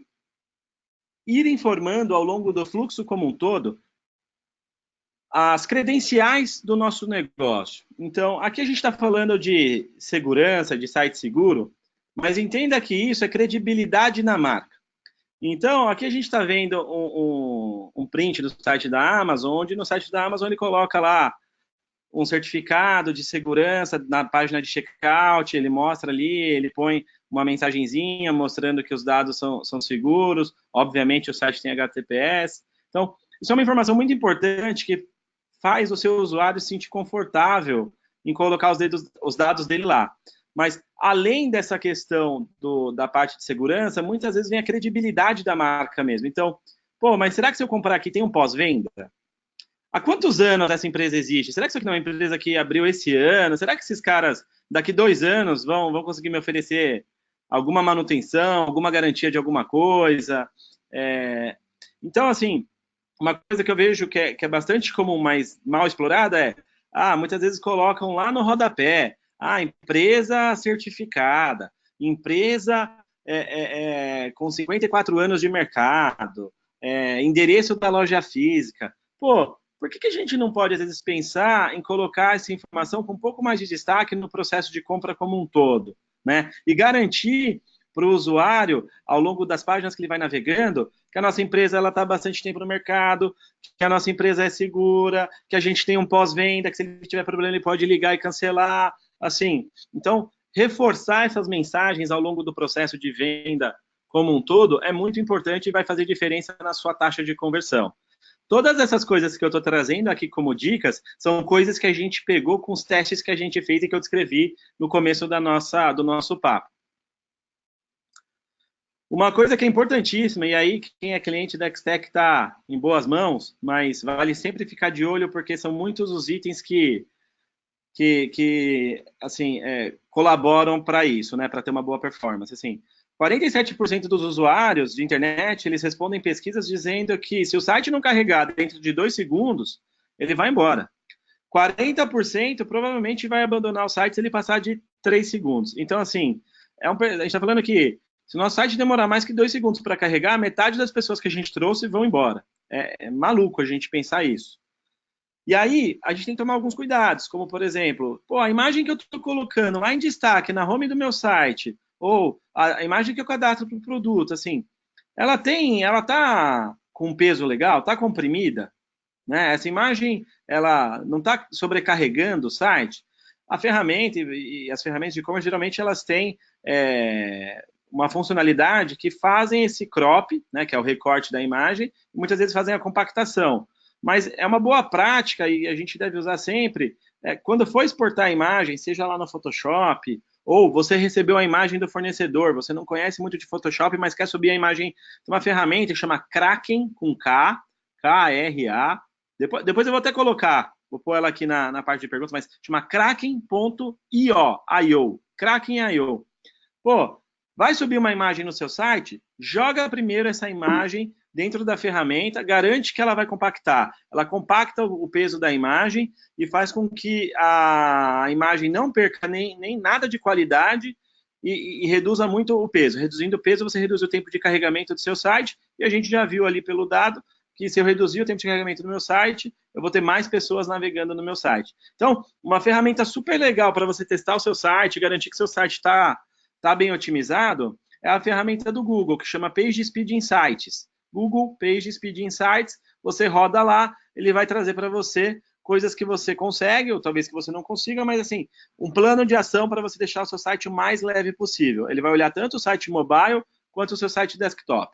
ir informando ao longo do fluxo como um todo as credenciais do nosso negócio. Então, aqui a gente está falando de segurança, de site seguro, mas entenda que isso é credibilidade na marca. Então, aqui a gente está vendo um print do site da Amazon, onde no site da Amazon ele coloca lá um certificado de segurança na página de checkout, ele mostra ali, ele põe uma mensagenzinha mostrando que os dados são seguros, obviamente o site tem HTTPS. Então, isso é uma informação muito importante que faz o seu usuário se sentir confortável em colocar os dados dele lá. Mas, além dessa questão da parte de segurança, muitas vezes vem a credibilidade da marca mesmo. Então, mas será que se eu comprar aqui tem um pós-venda? há quantos anos essa empresa existe? Será que isso aqui não é uma empresa que abriu esse ano? Será que esses caras, daqui 2 anos, vão conseguir me oferecer alguma manutenção, alguma garantia de alguma coisa? Então, assim, uma coisa que eu vejo que é bastante comum, mas mal explorada muitas vezes colocam lá no rodapé, empresa certificada, empresa com 54 anos de mercado, endereço da loja física. Pô, por que a gente não pode, às vezes, pensar em colocar essa informação com um pouco mais de destaque no processo de compra como um todo, né? E garantir para o usuário, ao longo das páginas que ele vai navegando, que a nossa empresa está bastante tempo no mercado, que a nossa empresa é segura, que a gente tem um pós-venda, que se ele tiver problema ele pode ligar e cancelar, assim. Então, reforçar essas mensagens ao longo do processo de venda como um todo é muito importante e vai fazer diferença na sua taxa de conversão. Todas essas coisas que eu estou trazendo aqui como dicas são coisas que a gente pegou com os testes que a gente fez e que eu descrevi no começo do nosso papo. Uma coisa que é importantíssima, e aí quem é cliente da X-Tech está em boas mãos, mas vale sempre ficar de olho, porque são muitos os itens que assim, colaboram para isso, né, para ter uma boa performance. Assim, 47% dos usuários de internet, eles respondem pesquisas dizendo que se o site não carregar dentro de 2 segundos, ele vai embora. 40% provavelmente vai abandonar o site se ele passar de 3 segundos. Então, assim, a gente está falando que se o nosso site demorar mais que 2 segundos para carregar, metade das pessoas que a gente trouxe vão embora. É maluco a gente pensar isso. E aí, a gente tem que tomar alguns cuidados, como, por exemplo, a imagem que eu estou colocando lá em destaque, na home do meu site, ou a imagem que eu cadastro para o produto, assim, ela está com um peso legal, está comprimida, né? Essa imagem, ela não está sobrecarregando o site. A ferramenta e as ferramentas de e-commerce, geralmente, elas têm uma funcionalidade que fazem esse crop, né, que é o recorte da imagem, e muitas vezes fazem a compactação. Mas é uma boa prática e a gente deve usar sempre, quando for exportar a imagem, seja lá no Photoshop, ou você recebeu a imagem do fornecedor, você não conhece muito de Photoshop, mas quer subir a imagem de uma ferramenta que chama Kraken, com K, K-R-A. Depois eu vou até colocar, vou pôr ela aqui na parte de perguntas, mas chama Kraken.io, Kraken.io. Vai subir uma imagem no seu site? Joga primeiro essa imagem dentro da ferramenta, garante que ela vai compactar. Ela compacta o peso da imagem e faz com que a imagem não perca nem nada de qualidade e reduza muito o peso. Reduzindo o peso, você reduz o tempo de carregamento do seu site, e a gente já viu ali pelo dado que se eu reduzir o tempo de carregamento do meu site, eu vou ter mais pessoas navegando no meu site. Então, uma ferramenta super legal para você testar o seu site, garantir que seu site está bem otimizado, é a ferramenta do Google, que chama PageSpeed Insights. Google PageSpeed Insights, você roda lá, ele vai trazer para você coisas que você consegue, ou talvez que você não consiga, mas assim, um plano de ação para você deixar o seu site o mais leve possível. Ele vai olhar tanto o site mobile quanto o seu site desktop.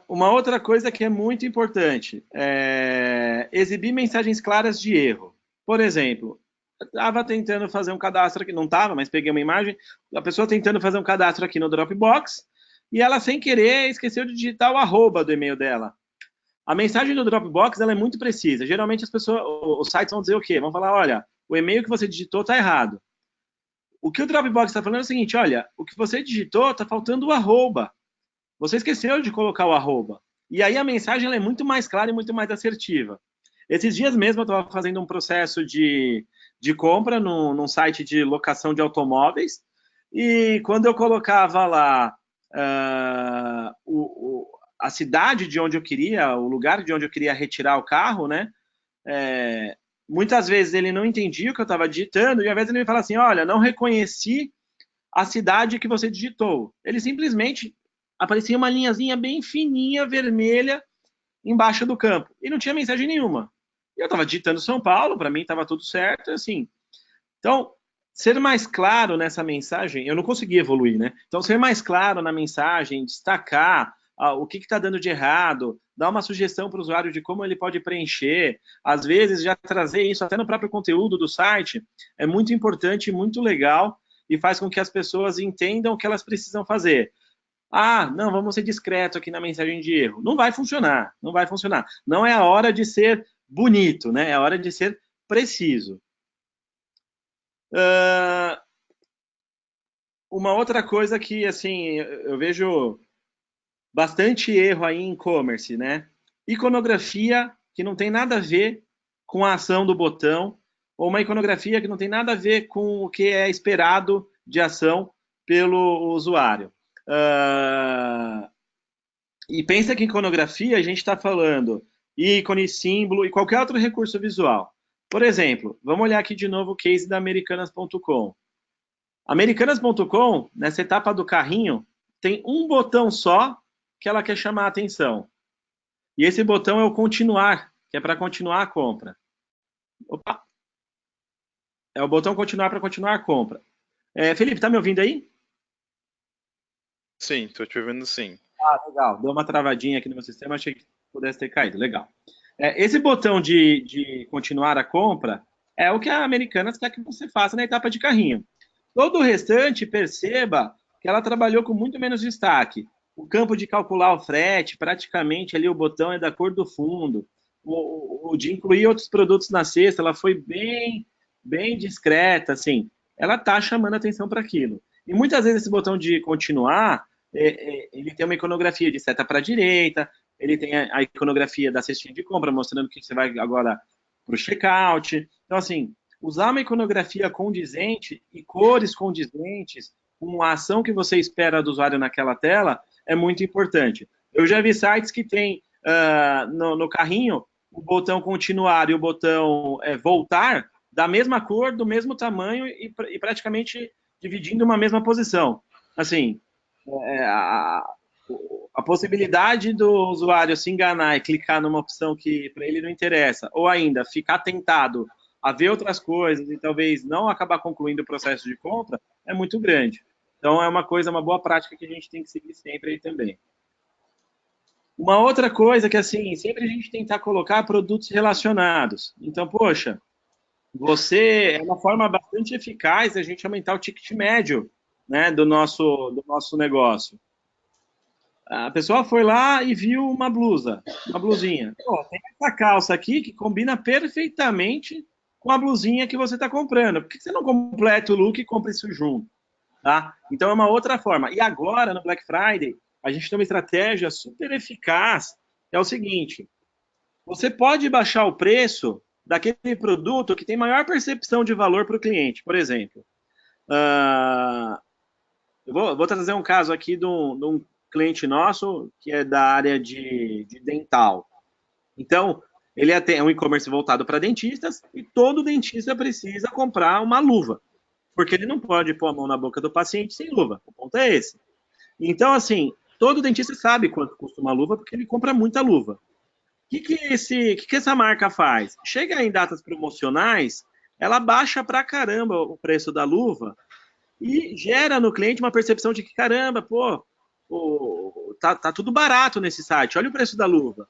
Uma outra coisa que é muito importante é exibir mensagens claras de erro. Por exemplo, estava tentando fazer um cadastro aqui, não estava, mas peguei uma imagem, a pessoa tentando fazer um cadastro aqui no Dropbox, e ela, sem querer, esqueceu de digitar o arroba do e-mail dela. A mensagem do Dropbox, ela é muito precisa. Geralmente, os sites vão dizer o quê? Vão falar, olha, o e-mail que você digitou está errado. O que o Dropbox está falando é o seguinte, olha, o que você digitou está faltando o arroba. Você esqueceu de colocar o arroba. E aí a mensagem ela é muito mais clara e muito mais assertiva. Esses dias mesmo eu estava fazendo um processo de compra num site de locação de automóveis, e quando eu colocava lá a cidade de onde eu queria, o lugar de onde eu queria retirar o carro, né? Muitas vezes ele não entendia o que eu estava digitando, e às vezes ele me fala assim, olha, não reconheci a cidade que você digitou. Ele simplesmente aparecia uma linhazinha bem fininha, vermelha, embaixo do campo, e não tinha mensagem nenhuma. Eu estava digitando São Paulo, para mim estava tudo certo, assim. Então, ser mais claro nessa mensagem, eu não consegui evoluir, né? Então, ser mais claro na mensagem, destacar o que está dando de errado, dar uma sugestão para o usuário de como ele pode preencher, às vezes já trazer isso até no próprio conteúdo do site, é muito importante e muito legal, e faz com que as pessoas entendam o que elas precisam fazer. Ah, não, vamos ser discreto aqui na mensagem de erro. Não vai funcionar, não vai funcionar. Não é a hora de ser bonito, né? É a hora de ser preciso. Uma outra coisa que, assim, eu vejo bastante erro aí em e-commerce, né? Iconografia que não tem nada a ver com a ação do botão, ou uma iconografia que não tem nada a ver com o que é esperado de ação pelo usuário. E pensa que em iconografia a gente está falando ícone, símbolo e qualquer outro recurso visual. Por exemplo, vamos olhar aqui de novo o case da Americanas.com. Americanas.com, nessa etapa do carrinho, tem um botão só que ela quer chamar a atenção. E esse botão é o continuar, que é para continuar a compra. Opa! É o botão continuar para continuar a compra. Felipe, tá me ouvindo aí? Sim, tô te ouvindo sim. Ah, legal. Deu uma travadinha aqui no meu sistema, achei que pudesse ter caído. Legal. Esse botão de continuar a compra é o que a Americanas quer que você faça na etapa de carrinho. Todo o restante, perceba que ela trabalhou com muito menos destaque. O campo de calcular o frete, praticamente ali o botão é da cor do fundo. O de incluir outros produtos na cesta, ela foi bem discreta, assim. Ela tá chamando atenção para aquilo. E muitas vezes esse botão de continuar, ele tem uma iconografia de seta para a direita, ele tem a iconografia da cestinha de compra, mostrando que você vai agora para o checkout. Então, assim, usar uma iconografia condizente e cores condizentes com a ação que você espera do usuário naquela tela é muito importante. Eu já vi sites que tem no carrinho o botão continuar e o botão voltar da mesma cor, do mesmo tamanho e praticamente dividindo uma mesma posição. Assim, a possibilidade do usuário se enganar e clicar numa opção que para ele não interessa, ou ainda ficar tentado a ver outras coisas e talvez não acabar concluindo o processo de compra, é muito grande. Então, é uma coisa, uma boa prática que a gente tem que seguir sempre aí também. Uma outra coisa que, assim, sempre a gente tentar colocar produtos relacionados. Então, poxa, é uma forma bastante eficaz da gente aumentar o ticket médio, né, do nosso negócio. A pessoa foi lá e viu uma blusinha. Pô, tem essa calça aqui que combina perfeitamente com a blusinha que você está comprando. Por que você não completa o look e compra isso junto? Tá? Então é uma outra forma. E agora, no Black Friday, a gente tem uma estratégia super eficaz. É o seguinte: você pode baixar o preço daquele produto que tem maior percepção de valor para o cliente. Por exemplo, uh, eu vou trazer um caso aqui de um cliente nosso que é da área de dental. Então, ele é um e-commerce voltado para dentistas e todo dentista precisa comprar uma luva, porque ele não pode pôr a mão na boca do paciente sem luva. O ponto é esse. Então, assim, todo dentista sabe quanto custa uma luva porque ele compra muita luva. O que essa marca faz? Chega em datas promocionais, ela baixa pra caramba o preço da luva e gera no cliente uma percepção de que, caramba, tá tudo barato nesse site, olha o preço da luva.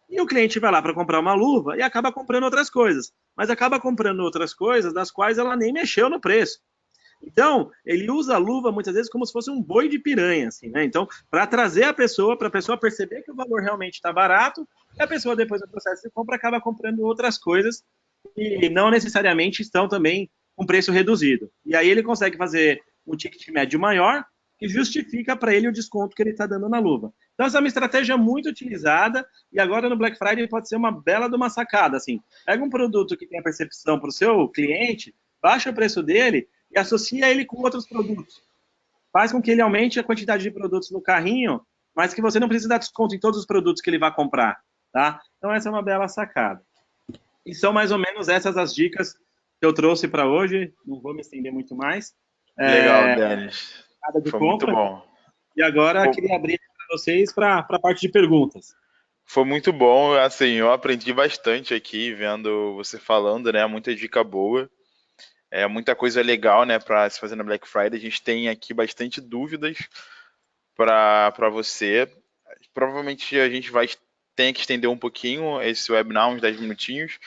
E o cliente vai lá para comprar uma luva e acaba comprando outras coisas, mas acaba comprando outras coisas das quais ela nem mexeu no preço. Então, ele usa a luva muitas vezes como se fosse um boi de piranha, assim, né? Então, para trazer a pessoa, para a pessoa perceber que o valor realmente está barato, e a pessoa, depois do processo de compra, acaba comprando outras coisas que não necessariamente estão também com preço reduzido. E aí ele consegue fazer um ticket médio maior, que justifica para ele o desconto que ele está dando na luva. Então, essa é uma estratégia muito utilizada, e agora no Black Friday pode ser uma bela de uma sacada, assim. Pega um produto que tem a percepção para o seu cliente, baixa o preço dele, e associa ele com outros produtos. Faz com que ele aumente a quantidade de produtos no carrinho, mas que você não precisa dar desconto em todos os produtos que ele vai comprar. Tá? Então, essa é uma bela sacada. E são mais ou menos essas as dicas que eu trouxe para hoje. Não vou me estender muito mais. Legal, Denis. Nada de Foi muito compra. bom. E agora queria abrir para vocês para a parte de perguntas. Foi muito bom, assim, eu aprendi bastante aqui vendo você falando, né? Muita dica boa. Muita coisa legal, né, para se fazer na Black Friday. A gente tem aqui bastante dúvidas para você. Provavelmente a gente vai ter que estender um pouquinho esse webinar, uns 10 minutinhos,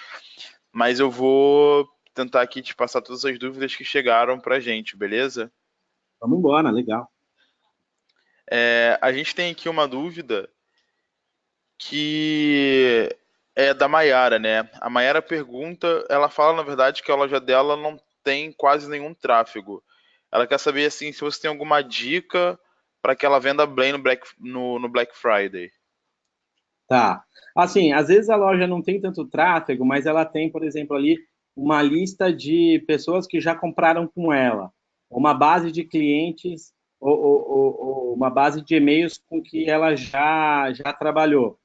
mas eu vou tentar aqui te passar todas as dúvidas que chegaram para a gente, beleza? Vamos embora, legal. A gente tem aqui uma dúvida que é da Mayara, né? A Mayara pergunta, ela fala, na verdade, que a loja dela não tem quase nenhum tráfego. Ela quer saber, assim, se você tem alguma dica para que ela venda bem no Black Friday. Tá. Assim, às vezes a loja não tem tanto tráfego, mas ela tem, por exemplo, ali uma lista de pessoas que já compraram com ela, uma base de clientes ou uma base de e-mails com que ela já trabalhou.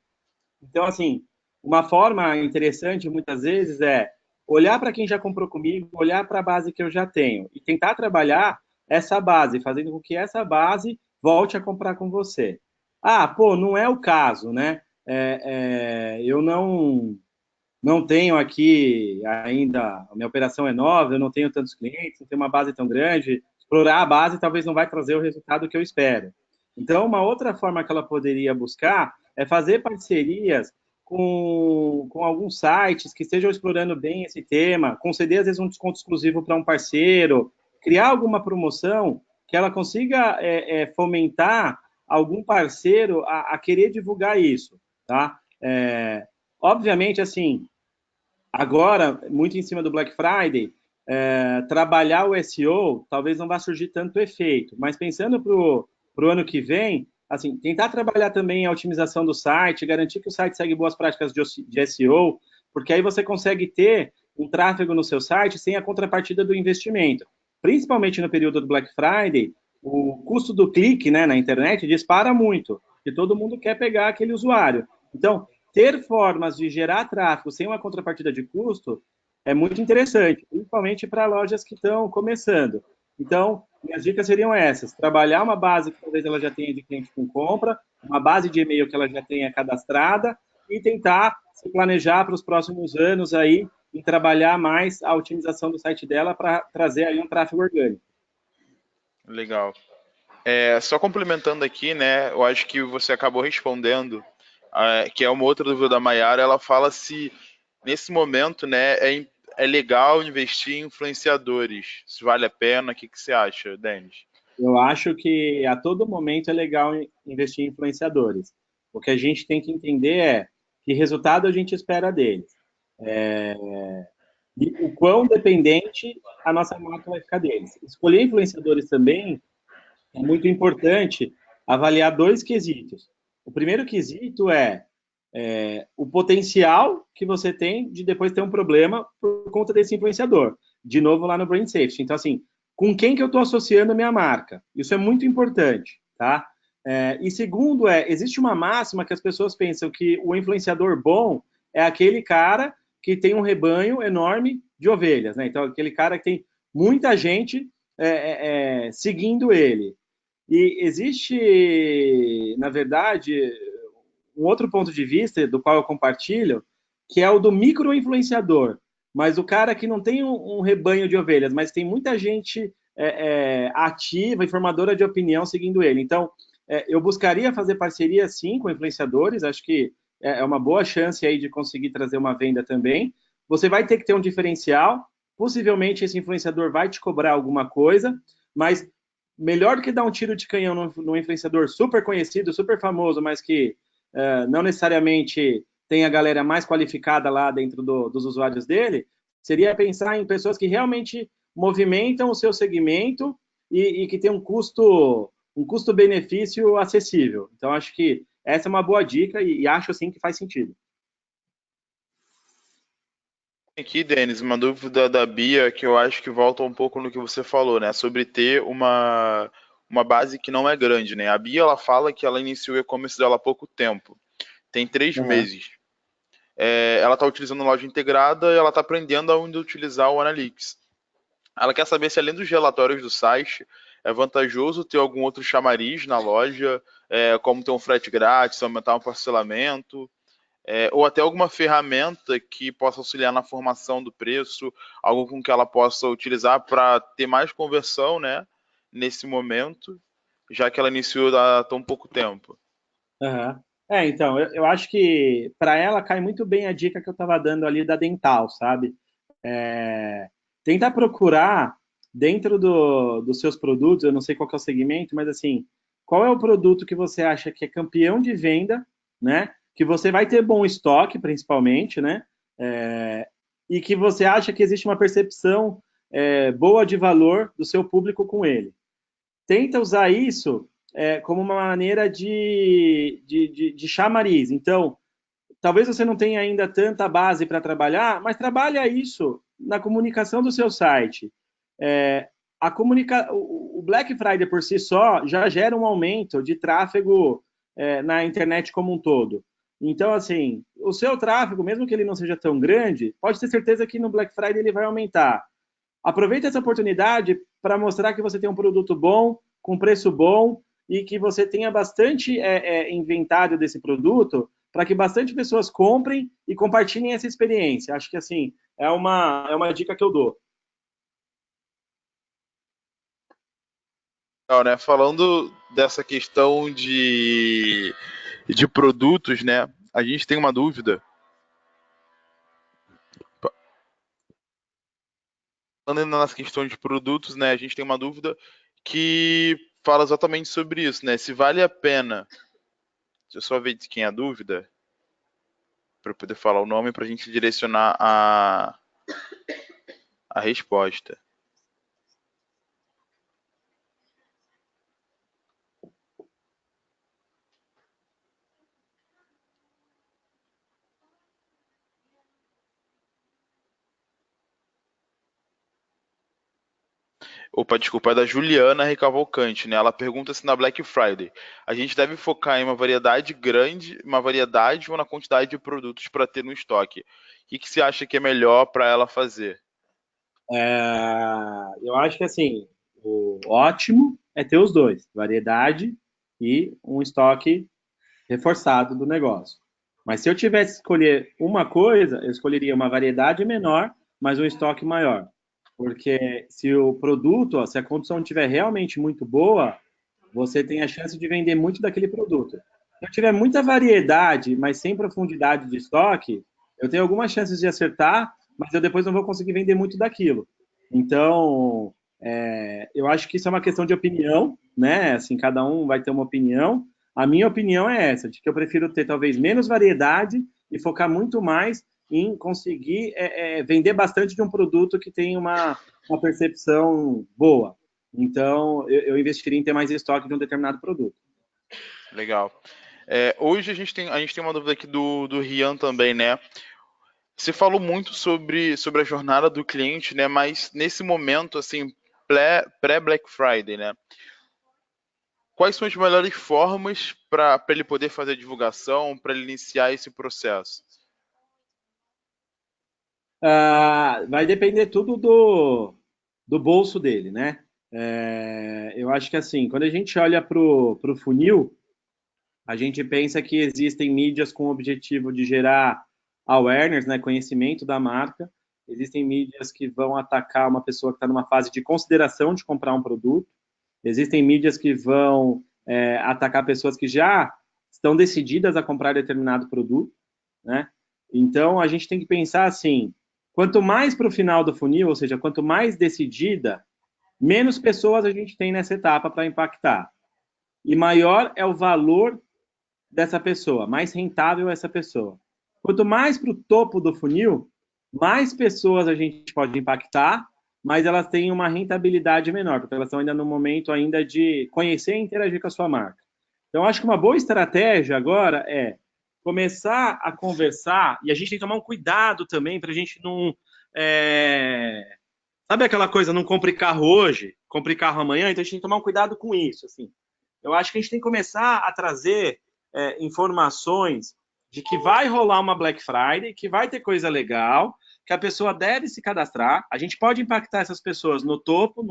Então, assim, uma forma interessante muitas vezes é olhar para quem já comprou comigo, olhar para a base que eu já tenho e tentar trabalhar essa base, fazendo com que essa base volte a comprar com você. Ah, pô, não é o caso, né? Eu não tenho aqui ainda, a minha operação é nova, eu não tenho tantos clientes, não tenho uma base tão grande. Explorar a base talvez não vai trazer o resultado que eu espero. Então, uma outra forma que ela poderia buscar é fazer parcerias com alguns sites que estejam explorando bem esse tema, conceder, às vezes, um desconto exclusivo para um parceiro, criar alguma promoção que ela consiga fomentar algum parceiro a querer divulgar isso, tá? Obviamente, assim, agora, muito em cima do Black Friday, trabalhar o SEO talvez não vá surgir tanto efeito, mas pensando para o ano que vem, assim, tentar trabalhar também a otimização do site, garantir que o site segue boas práticas de SEO, porque aí você consegue ter um tráfego no seu site sem a contrapartida do investimento. Principalmente no período do Black Friday, o custo do clique, né, na internet dispara muito, porque todo mundo quer pegar aquele usuário. Então, ter formas de gerar tráfego sem uma contrapartida de custo é muito interessante, principalmente para lojas que estão começando. Então, minhas dicas seriam essas: trabalhar uma base que talvez ela já tenha de cliente com compra, uma base de e-mail que ela já tenha cadastrada e tentar se planejar para os próximos anos aí em trabalhar mais a otimização do site dela para trazer aí um tráfego orgânico. Legal. Só complementando aqui, né? Eu acho que você acabou respondendo, que é uma outra dúvida da Mayara. Ela fala se nesse momento, né, é legal investir em influenciadores. Se vale a pena, o que você acha, Denis? Eu acho que a todo momento é legal investir em influenciadores. O que a gente tem que entender é que resultado a gente espera deles. E o quão dependente a nossa marca vai ficar deles. Escolher influenciadores também é muito importante avaliar dois quesitos. O primeiro quesito é o potencial que você tem de depois ter um problema por conta desse influenciador. De novo, lá no Brain Safety. Então, assim, com quem que eu estou associando a minha marca? Isso é muito importante, tá? E segundo existe uma máxima que as pessoas pensam que o influenciador bom é aquele cara que tem um rebanho enorme de ovelhas, né? Então, aquele cara que tem muita gente seguindo ele. E existe, na verdade, um outro ponto de vista do qual eu compartilho, que é o do micro-influenciador. Mas o cara que não tem um rebanho de ovelhas, mas tem muita gente ativa, informadora de opinião seguindo ele. Então, eu buscaria fazer parceria, sim, com influenciadores. Acho que é uma boa chance aí de conseguir trazer uma venda também. Você vai ter que ter um diferencial. Possivelmente esse influenciador vai te cobrar alguma coisa, mas melhor do que dar um tiro de canhão num influenciador super conhecido, super famoso, mas que não necessariamente tem a galera mais qualificada lá dentro dos usuários dele, seria pensar em pessoas que realmente movimentam o seu segmento e que tem um custo-benefício acessível. Então, acho que essa é uma boa dica e acho, assim, que faz sentido. Aqui, Denis, uma dúvida da Bia que eu acho que volta um pouco no que você falou, né? Sobre ter uma base que não é grande, né? A Bia, ela fala que ela iniciou o e-commerce dela há pouco tempo. Tem 3 meses. Ela está utilizando loja integrada e ela está aprendendo a onde utilizar o Analytics. Ela quer saber se além dos relatórios do site, é vantajoso ter algum outro chamariz na loja, como ter um frete grátis, aumentar um parcelamento, ou até alguma ferramenta que possa auxiliar na formação do preço, algo com que ela possa utilizar para ter mais conversão, né, nesse momento, já que ela iniciou há tão pouco tempo. Uhum. Então, eu acho que para ela cai muito bem a dica que eu estava dando ali da dental, sabe? É, tentar procurar dentro dos seus produtos, eu não sei qual que é o segmento, mas assim, qual é o produto que você acha que é campeão de venda, né? Que você vai ter bom estoque, principalmente, né? E que você acha que existe uma percepção boa de valor do seu público com ele. Tenta usar isso como uma maneira de chamariz. Então, talvez você não tenha ainda tanta base para trabalhar, mas trabalha isso na comunicação do seu site. O Black Friday por si só já gera um aumento de tráfego na internet como um todo. Então, assim, o seu tráfego, mesmo que ele não seja tão grande, pode ter certeza que no Black Friday ele vai aumentar. Aproveita essa oportunidade para mostrar que você tem um produto bom, com preço bom, e que você tenha bastante inventário desse produto, para que bastante pessoas comprem e compartilhem essa experiência. Acho que, assim, é uma dica que eu dou. Não, né? Falando dessa questão de produtos, né? A gente tem uma dúvida. Falando nessa questão de produtos, né? A gente tem uma dúvida que fala exatamente sobre isso, né? Se vale a pena. Deixa eu só ver de quem é a dúvida, para poder falar o nome, para a gente direcionar a resposta. Opa, desculpa, é da Juliana Recavalcante, né? Ela pergunta se na Black Friday a gente deve focar em uma variedade grande, uma variedade ou na quantidade de produtos para ter no estoque. O que você acha que é melhor para ela fazer? Eu acho que, assim, o ótimo é ter os dois, variedade e um estoque reforçado do negócio. Mas se eu tivesse que escolher uma coisa, eu escolheria uma variedade menor, mas um estoque maior. Porque se o produto, se a condição estiver realmente muito boa, você tem a chance de vender muito daquele produto. Se eu tiver muita variedade, mas sem profundidade de estoque, eu tenho algumas chances de acertar, mas eu depois não vou conseguir vender muito daquilo. Então, eu acho que isso é uma questão de opinião, né? Assim, cada um vai ter uma opinião. A minha opinião é essa, de que eu prefiro ter talvez menos variedade e focar muito mais em conseguir vender bastante de um produto que tem uma percepção boa. Então, eu investiria em ter mais estoque de um determinado produto. Legal. Hoje a gente tem uma dúvida aqui do Rian também, né? Você falou muito sobre a jornada do cliente, né? Mas nesse momento, assim, pré-Black Friday, né? Quais são as melhores formas para ele poder fazer a divulgação, para ele iniciar esse processo? Vai depender tudo do bolso dele, né? Eu acho que, assim, quando a gente olha para o funil, a gente pensa que existem mídias com o objetivo de gerar awareness, né, conhecimento da marca. Existem mídias que vão atacar uma pessoa que está numa fase de consideração de comprar um produto. Existem mídias que vão atacar pessoas que já estão decididas a comprar determinado produto, né? Então, a gente tem que pensar assim, quanto mais para o final do funil, ou seja, quanto mais decidida, menos pessoas a gente tem nessa etapa para impactar. E maior é o valor dessa pessoa, mais rentável é essa pessoa. Quanto mais para o topo do funil, mais pessoas a gente pode impactar, mas elas têm uma rentabilidade menor, porque elas estão ainda no momento ainda de conhecer e interagir com a sua marca. Então, acho que uma boa estratégia agora é começar a conversar, e a gente tem que tomar um cuidado também para a gente não. Sabe aquela coisa, não compre carro hoje, compre carro amanhã? Então a gente tem que tomar um cuidado com isso. Assim. Eu acho que a gente tem que começar a trazer informações de que vai rolar uma Black Friday, que vai ter coisa legal, que a pessoa deve se cadastrar. A gente pode impactar essas pessoas no topo,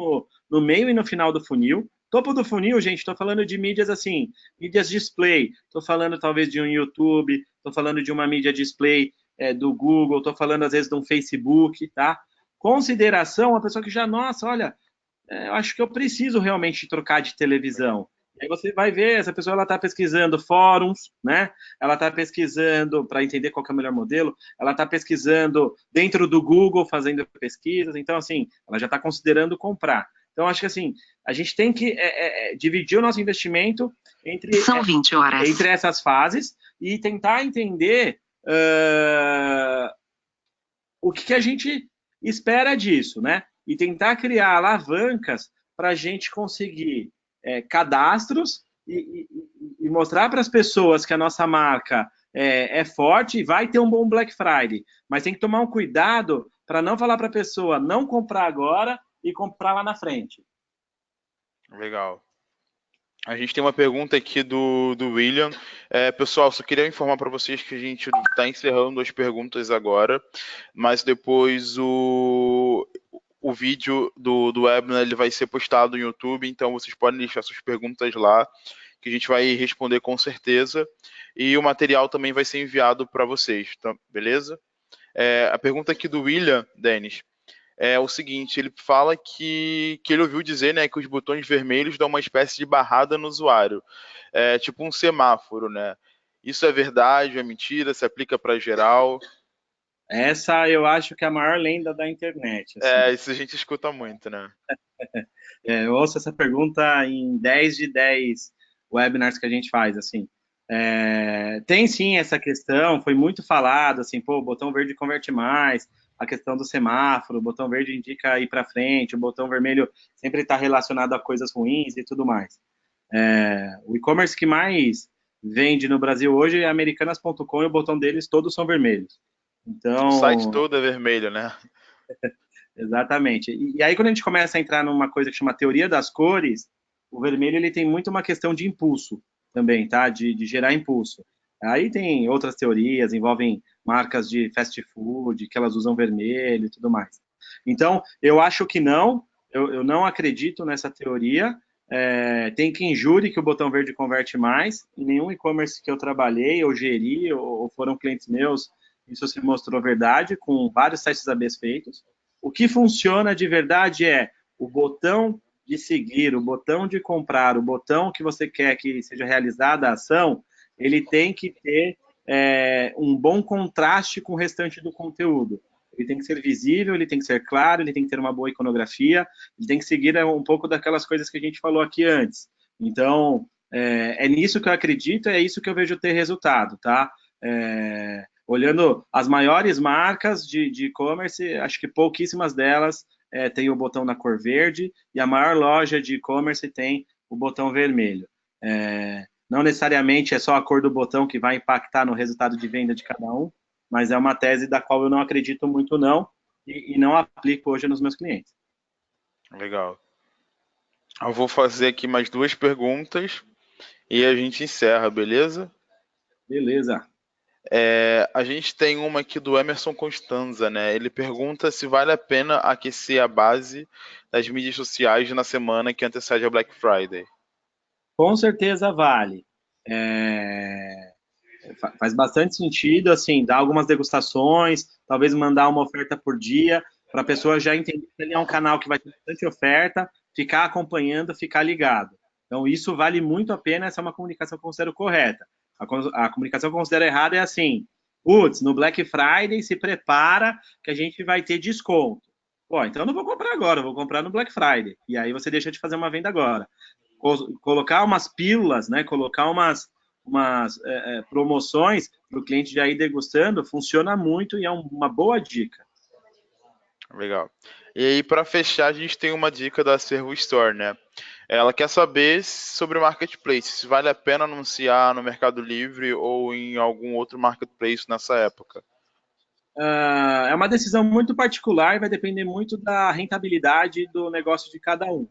no meio e no final do funil. Topo do funil, gente, estou falando de mídias assim, mídias display. Estou falando talvez de um YouTube, estou falando de uma mídia display do Google, estou falando às vezes de um Facebook, tá? Consideração, uma pessoa que já, nossa, olha, eu acho que eu preciso realmente trocar de televisão. Aí você vai ver, essa pessoa ela está pesquisando fóruns, né? Ela está pesquisando para entender qual é o melhor modelo, ela está pesquisando dentro do Google, fazendo pesquisas, então assim, ela já está considerando comprar. Então, acho que assim, a gente tem que dividir o nosso investimento São 20 horas. entre essas fases e tentar entender o que a gente espera disso, né? E tentar criar alavancas para a gente conseguir cadastros e mostrar para as pessoas que a nossa marca é forte e vai ter um bom Black Friday. Mas tem que tomar um cuidado para não falar para a pessoa não comprar agora e comprar lá na frente. Legal. A gente tem uma pergunta aqui do William. Pessoal, só queria informar para vocês que a gente está encerrando as perguntas agora, mas depois o vídeo do webinar ele vai ser postado no YouTube, então vocês podem deixar suas perguntas lá, que a gente vai responder com certeza, e o material também vai ser enviado para vocês, tá? Beleza? A pergunta aqui do William, Denis, é o seguinte, ele fala que ele ouviu dizer, né, que os botões vermelhos dão uma espécie de barrada no usuário, tipo um semáforo, né? Isso é verdade, é mentira, se aplica para geral? Essa eu acho que é a maior lenda da internet. Assim. Isso a gente escuta muito, né? Eu ouço essa pergunta em 10 de 10 webinars que a gente faz, assim. Tem sim essa questão, foi muito falado, assim, pô, o botão verde converte mais, a questão do semáforo, o botão verde indica ir para frente, o botão vermelho sempre está relacionado a coisas ruins e tudo mais. O e-commerce que mais vende no Brasil hoje é americanas.com e o botão deles todos são vermelhos. Então, o site todo é vermelho, né? Exatamente. E aí, quando a gente começa a entrar numa coisa que chama teoria das cores, o vermelho ele tem muito uma questão de impulso também, tá? De gerar impulso. Aí tem outras teorias, envolvem marcas de fast food, que elas usam vermelho e tudo mais. Então, eu acho que não, eu não acredito nessa teoria. Tem quem jure que o botão verde converte mais. Em nenhum e-commerce que eu trabalhei, ou geri, ou foram clientes meus, isso se mostrou verdade, com vários sites ABs feitos. O que funciona de verdade é o botão de seguir, o botão de comprar, o botão que você quer que seja realizada a ação, ele tem que ter um bom contraste com o restante do conteúdo. Ele tem que ser visível, ele tem que ser claro, ele tem que ter uma boa iconografia, ele tem que seguir um pouco daquelas coisas que a gente falou aqui antes. Então, nisso que eu acredito, é isso que eu vejo ter resultado, tá? Olhando as maiores marcas de e-commerce, acho que pouquíssimas delas têm o botão na cor verde, e a maior loja de e-commerce tem o botão vermelho. Não necessariamente é só a cor do botão que vai impactar no resultado de venda de cada um, mas é uma tese da qual eu não acredito muito não, e não aplico hoje nos meus clientes. Legal. Eu vou fazer aqui mais 2 perguntas e a gente encerra, beleza? Beleza. A gente tem uma aqui do Emerson Constanza, né? Ele pergunta se vale a pena aquecer a base das mídias sociais na semana que antecede a Black Friday. Com certeza vale. Faz bastante sentido, assim, dar algumas degustações, talvez mandar uma oferta por dia, para a pessoa já entender que ele é um canal que vai ter bastante oferta, ficar acompanhando, ficar ligado. Então, isso vale muito a pena, essa é uma comunicação que eu considero correta. A comunicação que eu considero errada é assim, putz, no Black Friday se prepara que a gente vai ter desconto. Pô, então eu não vou comprar agora, eu vou comprar no Black Friday. E aí você deixa de fazer uma venda agora. Colocar umas pílulas, né? Colocar umas promoções para o cliente já ir degustando, funciona muito e é uma boa dica. Legal. E aí, para fechar, a gente tem uma dica da Servo Store, né? Ela quer saber sobre o marketplace, se vale a pena anunciar no Mercado Livre ou em algum outro marketplace nessa época. É uma decisão muito particular e vai depender muito da rentabilidade do negócio de cada um.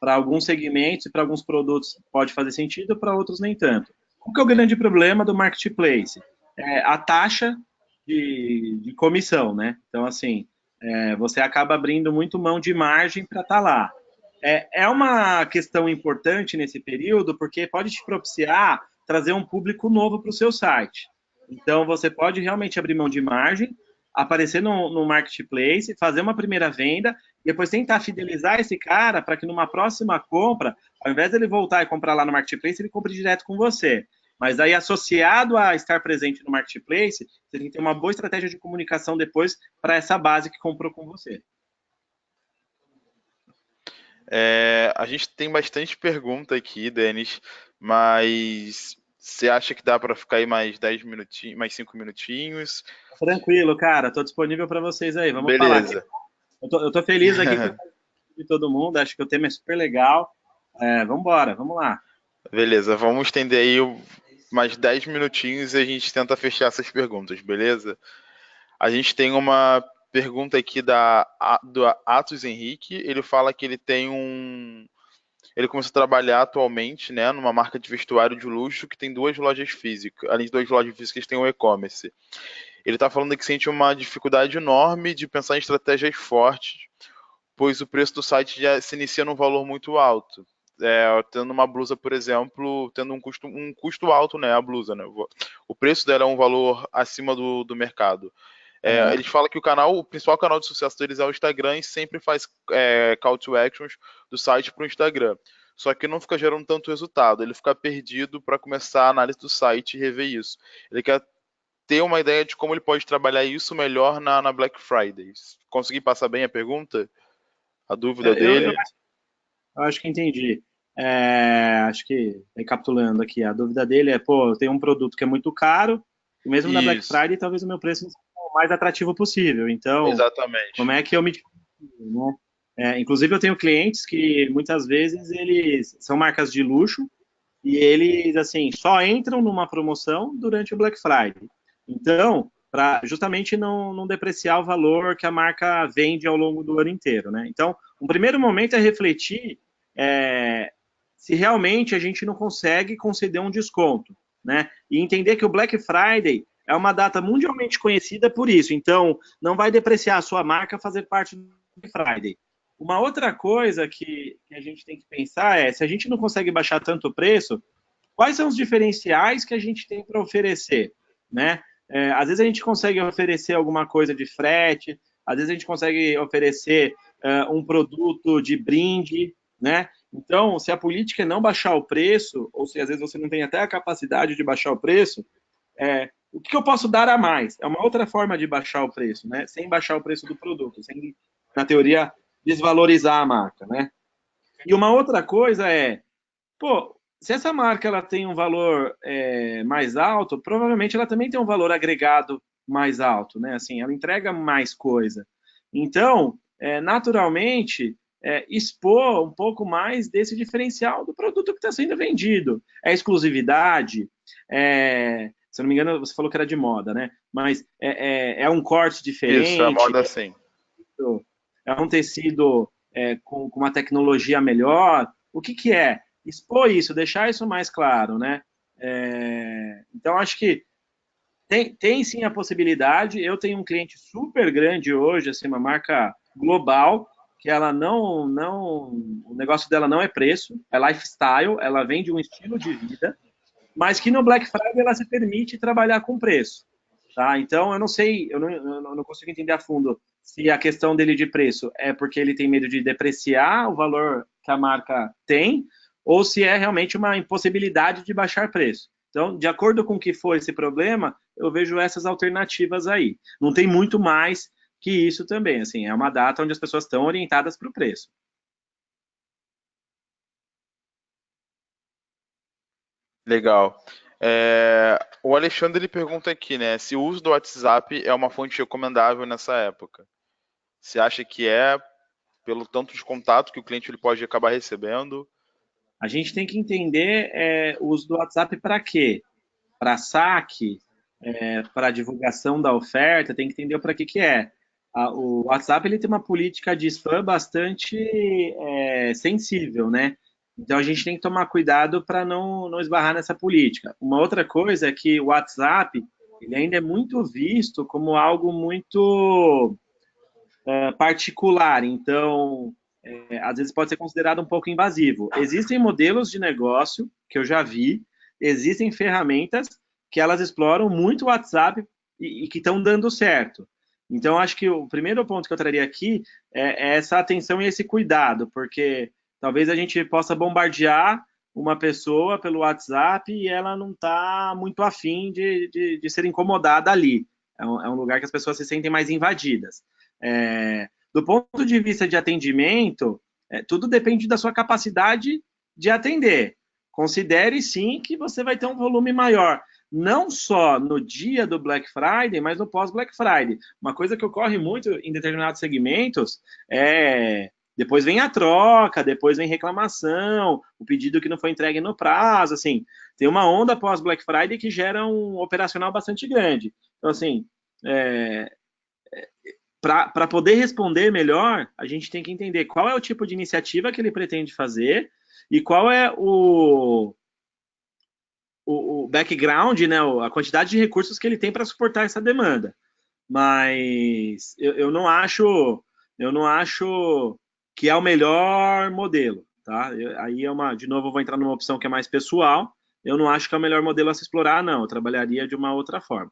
Para alguns segmentos e para alguns produtos pode fazer sentido, para outros nem tanto. Qual que é o grande problema do marketplace? A taxa de comissão, né? Então, assim, você acaba abrindo muito mão de margem para estar lá. É uma questão importante nesse período, porque pode te propiciar trazer um público novo para o seu site. Então, você pode realmente abrir mão de margem, aparecer no marketplace, fazer uma primeira venda, depois tentar fidelizar esse cara para que numa próxima compra, ao invés dele voltar e comprar lá no marketplace, ele compre direto com você. Mas aí, associado a estar presente no marketplace, você tem que ter uma boa estratégia de comunicação depois para essa base que comprou com você. A gente tem bastante pergunta aqui, Denis, mas você acha que dá para ficar aí mais 10 minutinhos, mais 5 minutinhos? Tranquilo, cara, estou disponível para vocês aí, vamos falar. Beleza. Eu tô feliz aqui com de todo mundo, acho que o tema é super legal. Vamos embora, vamos lá. Beleza, vamos estender aí mais 10 minutinhos e a gente tenta fechar essas perguntas, beleza? A gente tem uma pergunta aqui do Atos Henrique. Ele fala que ele tem Ele começou a trabalhar atualmente, né, numa marca de vestuário de luxo que tem duas lojas físicas. Além de duas lojas físicas, tem o e-commerce. Ele está falando que sente uma dificuldade enorme de pensar em estratégias fortes, pois o preço do site já se inicia num valor muito alto. Tendo uma blusa, por exemplo, tendo um custo alto, né, a blusa, né? O preço dela é um valor acima do mercado. Eles falam que o principal canal de sucesso deles é o Instagram e sempre faz call to actions do site para o Instagram. Só que não fica gerando tanto resultado. Ele fica perdido para começar a análise do site e rever isso. Ele quer ter uma ideia de como ele pode trabalhar isso melhor na Black Friday. Consegui passar bem a pergunta? A dúvida Eu dele? acho que entendi. Acho que, recapitulando aqui, a dúvida dele é, pô, eu tenho um produto que é muito caro, e mesmo na Black Isso, Friday, talvez o meu preço não seja o mais atrativo possível. Então, como exatamente. é que eu me diferencio, né? Inclusive, eu tenho clientes que, muitas vezes, eles são marcas de luxo, e eles, assim, só entram numa promoção durante o Black Friday. Então, para justamente não depreciar o valor que a marca vende ao longo do ano inteiro, né? Então, um primeiro momento é refletir se realmente a gente não consegue conceder um desconto, né? E entender que o Black Friday é uma data mundialmente conhecida por isso. Então, não vai depreciar a sua marca fazer parte do Black Friday. Uma outra coisa que a gente tem que pensar é, se a gente não consegue baixar tanto o preço, quais são os diferenciais que a gente tem para oferecer, né? Às vezes a gente consegue oferecer alguma coisa de frete, às vezes a gente consegue oferecer um produto de brinde, né? Então, se a política é não baixar o preço, ou se às vezes você não tem até a capacidade de baixar o preço, o que eu posso dar a mais? É uma outra forma de baixar o preço, né? Sem baixar o preço do produto, sem, na teoria, desvalorizar a marca, né? E uma outra coisa é, pô, se essa marca ela tem um valor mais alto, provavelmente ela também tem um valor agregado mais alto, né? Assim, ela entrega mais coisa. Então, naturalmente, expor um pouco mais desse diferencial do produto que está sendo vendido. É exclusividade, se eu não me engano, você falou que era de moda, né? Mas é um corte Isso, é a diferente, moda sim. é um tecido com uma tecnologia melhor. O que, que é? Expor isso, deixar isso mais claro, né? Então, acho que tem sim a possibilidade. Eu tenho um cliente super grande hoje, assim, uma marca global, que ela o negócio dela não é preço, é lifestyle, ela vende um estilo de vida, mas que no Black Friday ela se permite trabalhar com preço. Tá? Então, eu não sei, eu não consigo entender a fundo se a questão dele de preço é porque ele tem medo de depreciar o valor que a marca tem, ou se é realmente uma impossibilidade de baixar preço. Então, de acordo com o que for esse problema, eu vejo essas alternativas aí. Não tem muito mais que isso também. Assim, é uma data onde as pessoas estão orientadas para o preço. Legal. O Alexandre ele pergunta aqui, né, se o uso do WhatsApp é uma fonte recomendável nessa época. Você acha que pelo tanto de contato que o cliente ele pode acabar recebendo? A gente tem que entender o uso do WhatsApp para quê? Para saque, para divulgação da oferta, tem que entender para que é. O WhatsApp ele tem uma política de spam bastante sensível, né? Então a gente tem que tomar cuidado para não esbarrar nessa política. Uma outra coisa é que o WhatsApp ele ainda é muito visto como algo muito particular, então às vezes pode ser considerado um pouco invasivo. Existem modelos de negócio que eu já vi, existem ferramentas que elas exploram muito o WhatsApp e que estão dando certo. Então, acho que o primeiro ponto que eu traria aqui é essa atenção e esse cuidado, porque talvez a gente possa bombardear uma pessoa pelo WhatsApp e ela não está muito afim de ser incomodada ali. É um lugar que as pessoas se sentem mais invadidas. Do ponto de vista de atendimento, tudo depende da sua capacidade de atender. Considere, sim, que você vai ter um volume maior, não só no dia do Black Friday, mas no pós-Black Friday. Uma coisa que ocorre muito em determinados segmentos é... Depois vem a troca, depois vem reclamação, o pedido que não foi entregue no prazo, assim. Tem uma onda pós-Black Friday que gera um operacional bastante grande. Então, assim, para poder responder melhor, a gente tem que entender qual é o tipo de iniciativa que ele pretende fazer e qual é o background, né, a quantidade de recursos que ele tem para suportar essa demanda. Mas eu não acho que é o melhor modelo, tá? Aí de novo, eu vou entrar numa opção que é mais pessoal. Eu não acho que é o melhor modelo a se explorar, não. Eu trabalharia de uma outra forma.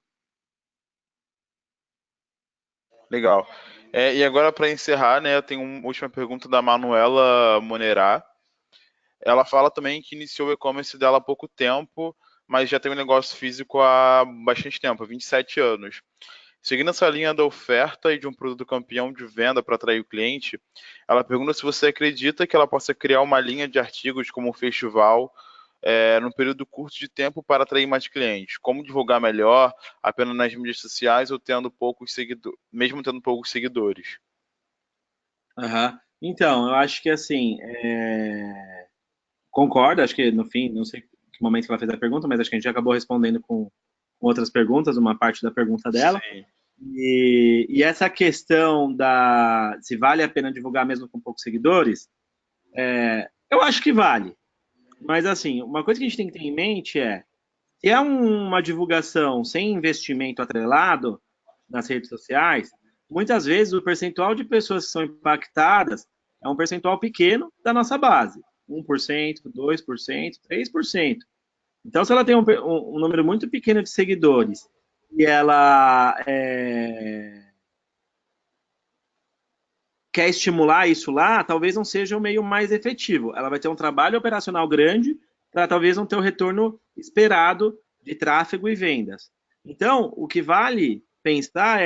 Legal. E agora, para encerrar, né, eu tenho uma última pergunta da Manuela Monerá. Ela fala também que iniciou o e-commerce dela há pouco tempo, mas já tem um negócio físico há bastante tempo, há 27 anos. Seguindo essa linha da oferta e de um produto campeão de venda para atrair o cliente, ela pergunta se você acredita que ela possa criar uma linha de artigos como um festival num período curto de tempo para atrair mais clientes. Como divulgar melhor, apenas nas mídias sociais ou tendo poucos seguidores, mesmo tendo poucos seguidores? Uhum. Então, eu acho que assim, concordo, acho que no fim, não sei que momento que ela fez a pergunta, mas acho que a gente já acabou respondendo com outras perguntas, uma parte da pergunta dela. Sim. E essa questão se vale a pena divulgar mesmo com poucos seguidores, eu acho que vale. Mas assim, uma coisa que a gente tem que ter em mente se é uma divulgação sem investimento atrelado nas redes sociais, muitas vezes o percentual de pessoas que são impactadas é um percentual pequeno da nossa base. 1%, 2%, 3%. Então, se ela tem um número muito pequeno de seguidores e ela quer estimular isso lá, talvez não seja o meio mais efetivo. Ela vai ter um trabalho operacional grande para talvez não ter o retorno esperado de tráfego e vendas. Então, o que vale pensar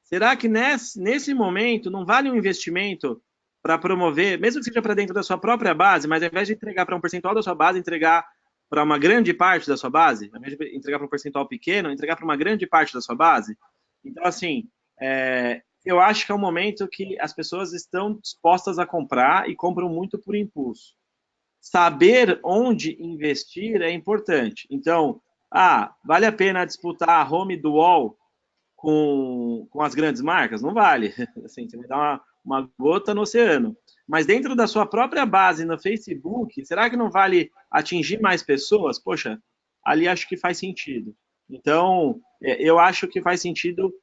será que nesse momento não vale um investimento para promover, mesmo que seja para dentro da sua própria base, mas ao invés de entregar para um percentual da sua base, entregar para uma grande parte da sua base, ao invés de entregar para um percentual pequeno, entregar para uma grande parte da sua base? Então, assim, eu acho que é um momento que as pessoas estão dispostas a comprar e compram muito por impulso. Saber onde investir é importante. Então, vale a pena disputar a home do wall com as grandes marcas? Não vale. Assim, você vai dar uma gota no oceano. Mas dentro da sua própria base no Facebook, será que não vale atingir mais pessoas? Poxa, ali acho que faz sentido. Então, eu acho que faz sentido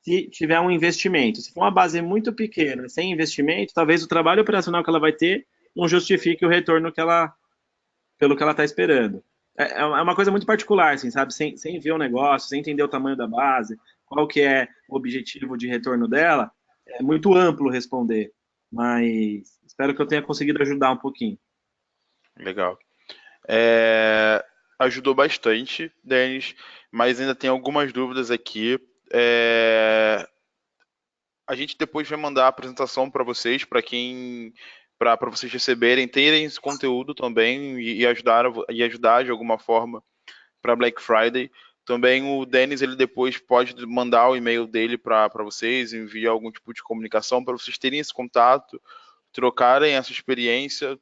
se tiver um investimento. Se for uma base muito pequena, sem investimento, talvez o trabalho operacional que ela vai ter não justifique o retorno pelo que ela está esperando. É uma coisa muito particular, assim, sabe? Sem ver o negócio, sem entender o tamanho da base, qual que é o objetivo de retorno dela, é muito amplo responder. Mas espero que eu tenha conseguido ajudar um pouquinho. Legal. Ajudou bastante, Denis, mas ainda tem algumas dúvidas aqui. A gente depois vai mandar a apresentação para vocês, para vocês receberem, terem esse conteúdo também e ajudar de alguma forma para Black Friday. Também o Denis, ele depois pode mandar o e-mail dele para vocês, enviar algum tipo de comunicação para vocês terem esse contato, trocarem essa experiência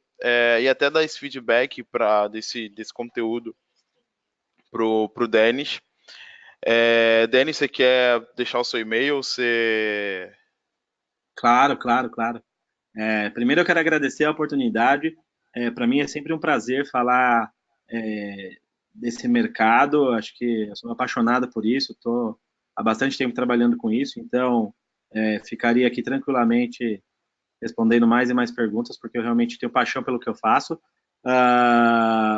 e até dar esse feedback desse conteúdo pro Denis. Denis, você quer deixar o seu e-mail? Claro. Primeiro eu quero agradecer a oportunidade. Para mim é sempre um prazer falar desse mercado. Acho que eu sou apaixonado por isso. Estou há bastante tempo trabalhando com isso, então ficaria aqui tranquilamente respondendo mais e mais perguntas, porque eu realmente tenho paixão pelo que eu faço.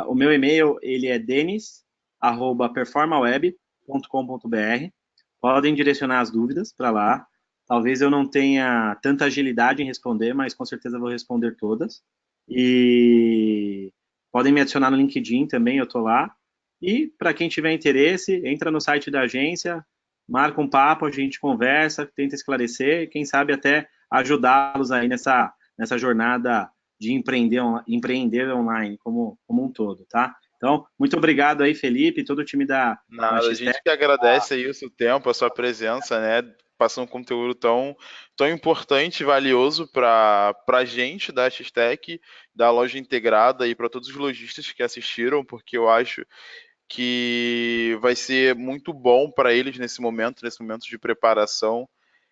O meu e-mail ele é denis@performaweb.com.br. Podem direcionar as dúvidas para lá. Talvez eu não tenha tanta agilidade em responder, mas com certeza vou responder todas. E podem me adicionar no LinkedIn também, eu estou lá. E para quem tiver interesse, entra no site da agência, marca um papo, a gente conversa, tenta esclarecer, quem sabe até ajudá-los aí nessa jornada de empreender online como um todo, tá? Então, muito obrigado aí, Felipe, e todo o time da Nada, a X-Tech. gente que agradece aí o seu tempo, a sua presença, né? Passando um conteúdo tão importante e valioso para a gente da X-Tech, da loja integrada e para todos os lojistas que assistiram, porque eu acho que vai ser muito bom para eles nesse momento de preparação.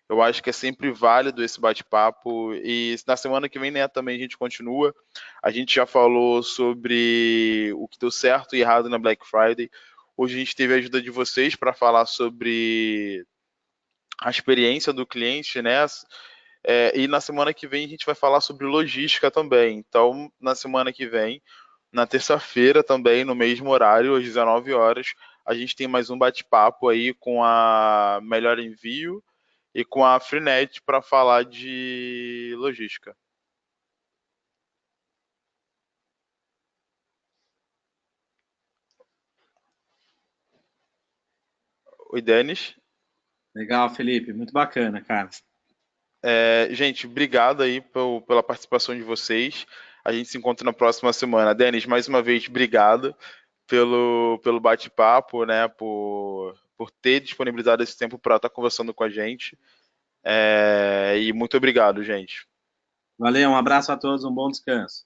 Eu acho que é sempre válido esse bate-papo. E na semana que vem, né, também a gente continua. A gente já falou sobre o que deu certo e errado na Black Friday. Hoje a gente teve a ajuda de vocês para falar sobre a experiência do cliente, né? E na semana que vem a gente vai falar sobre logística também. Então, na semana que vem, na terça-feira também, no mesmo horário, às 19 horas, a gente tem mais um bate-papo aí com a Melhor Envio e com a Freenet para falar de logística. Oi, Denis. Legal, Felipe, muito bacana, cara. Gente, obrigado aí pela participação de vocês. A gente se encontra na próxima semana. Denis, mais uma vez, obrigado pelo bate-papo, né? Por ter disponibilizado esse tempo para estar conversando com a gente. E muito obrigado, gente. Valeu, um abraço a todos, um bom descanso.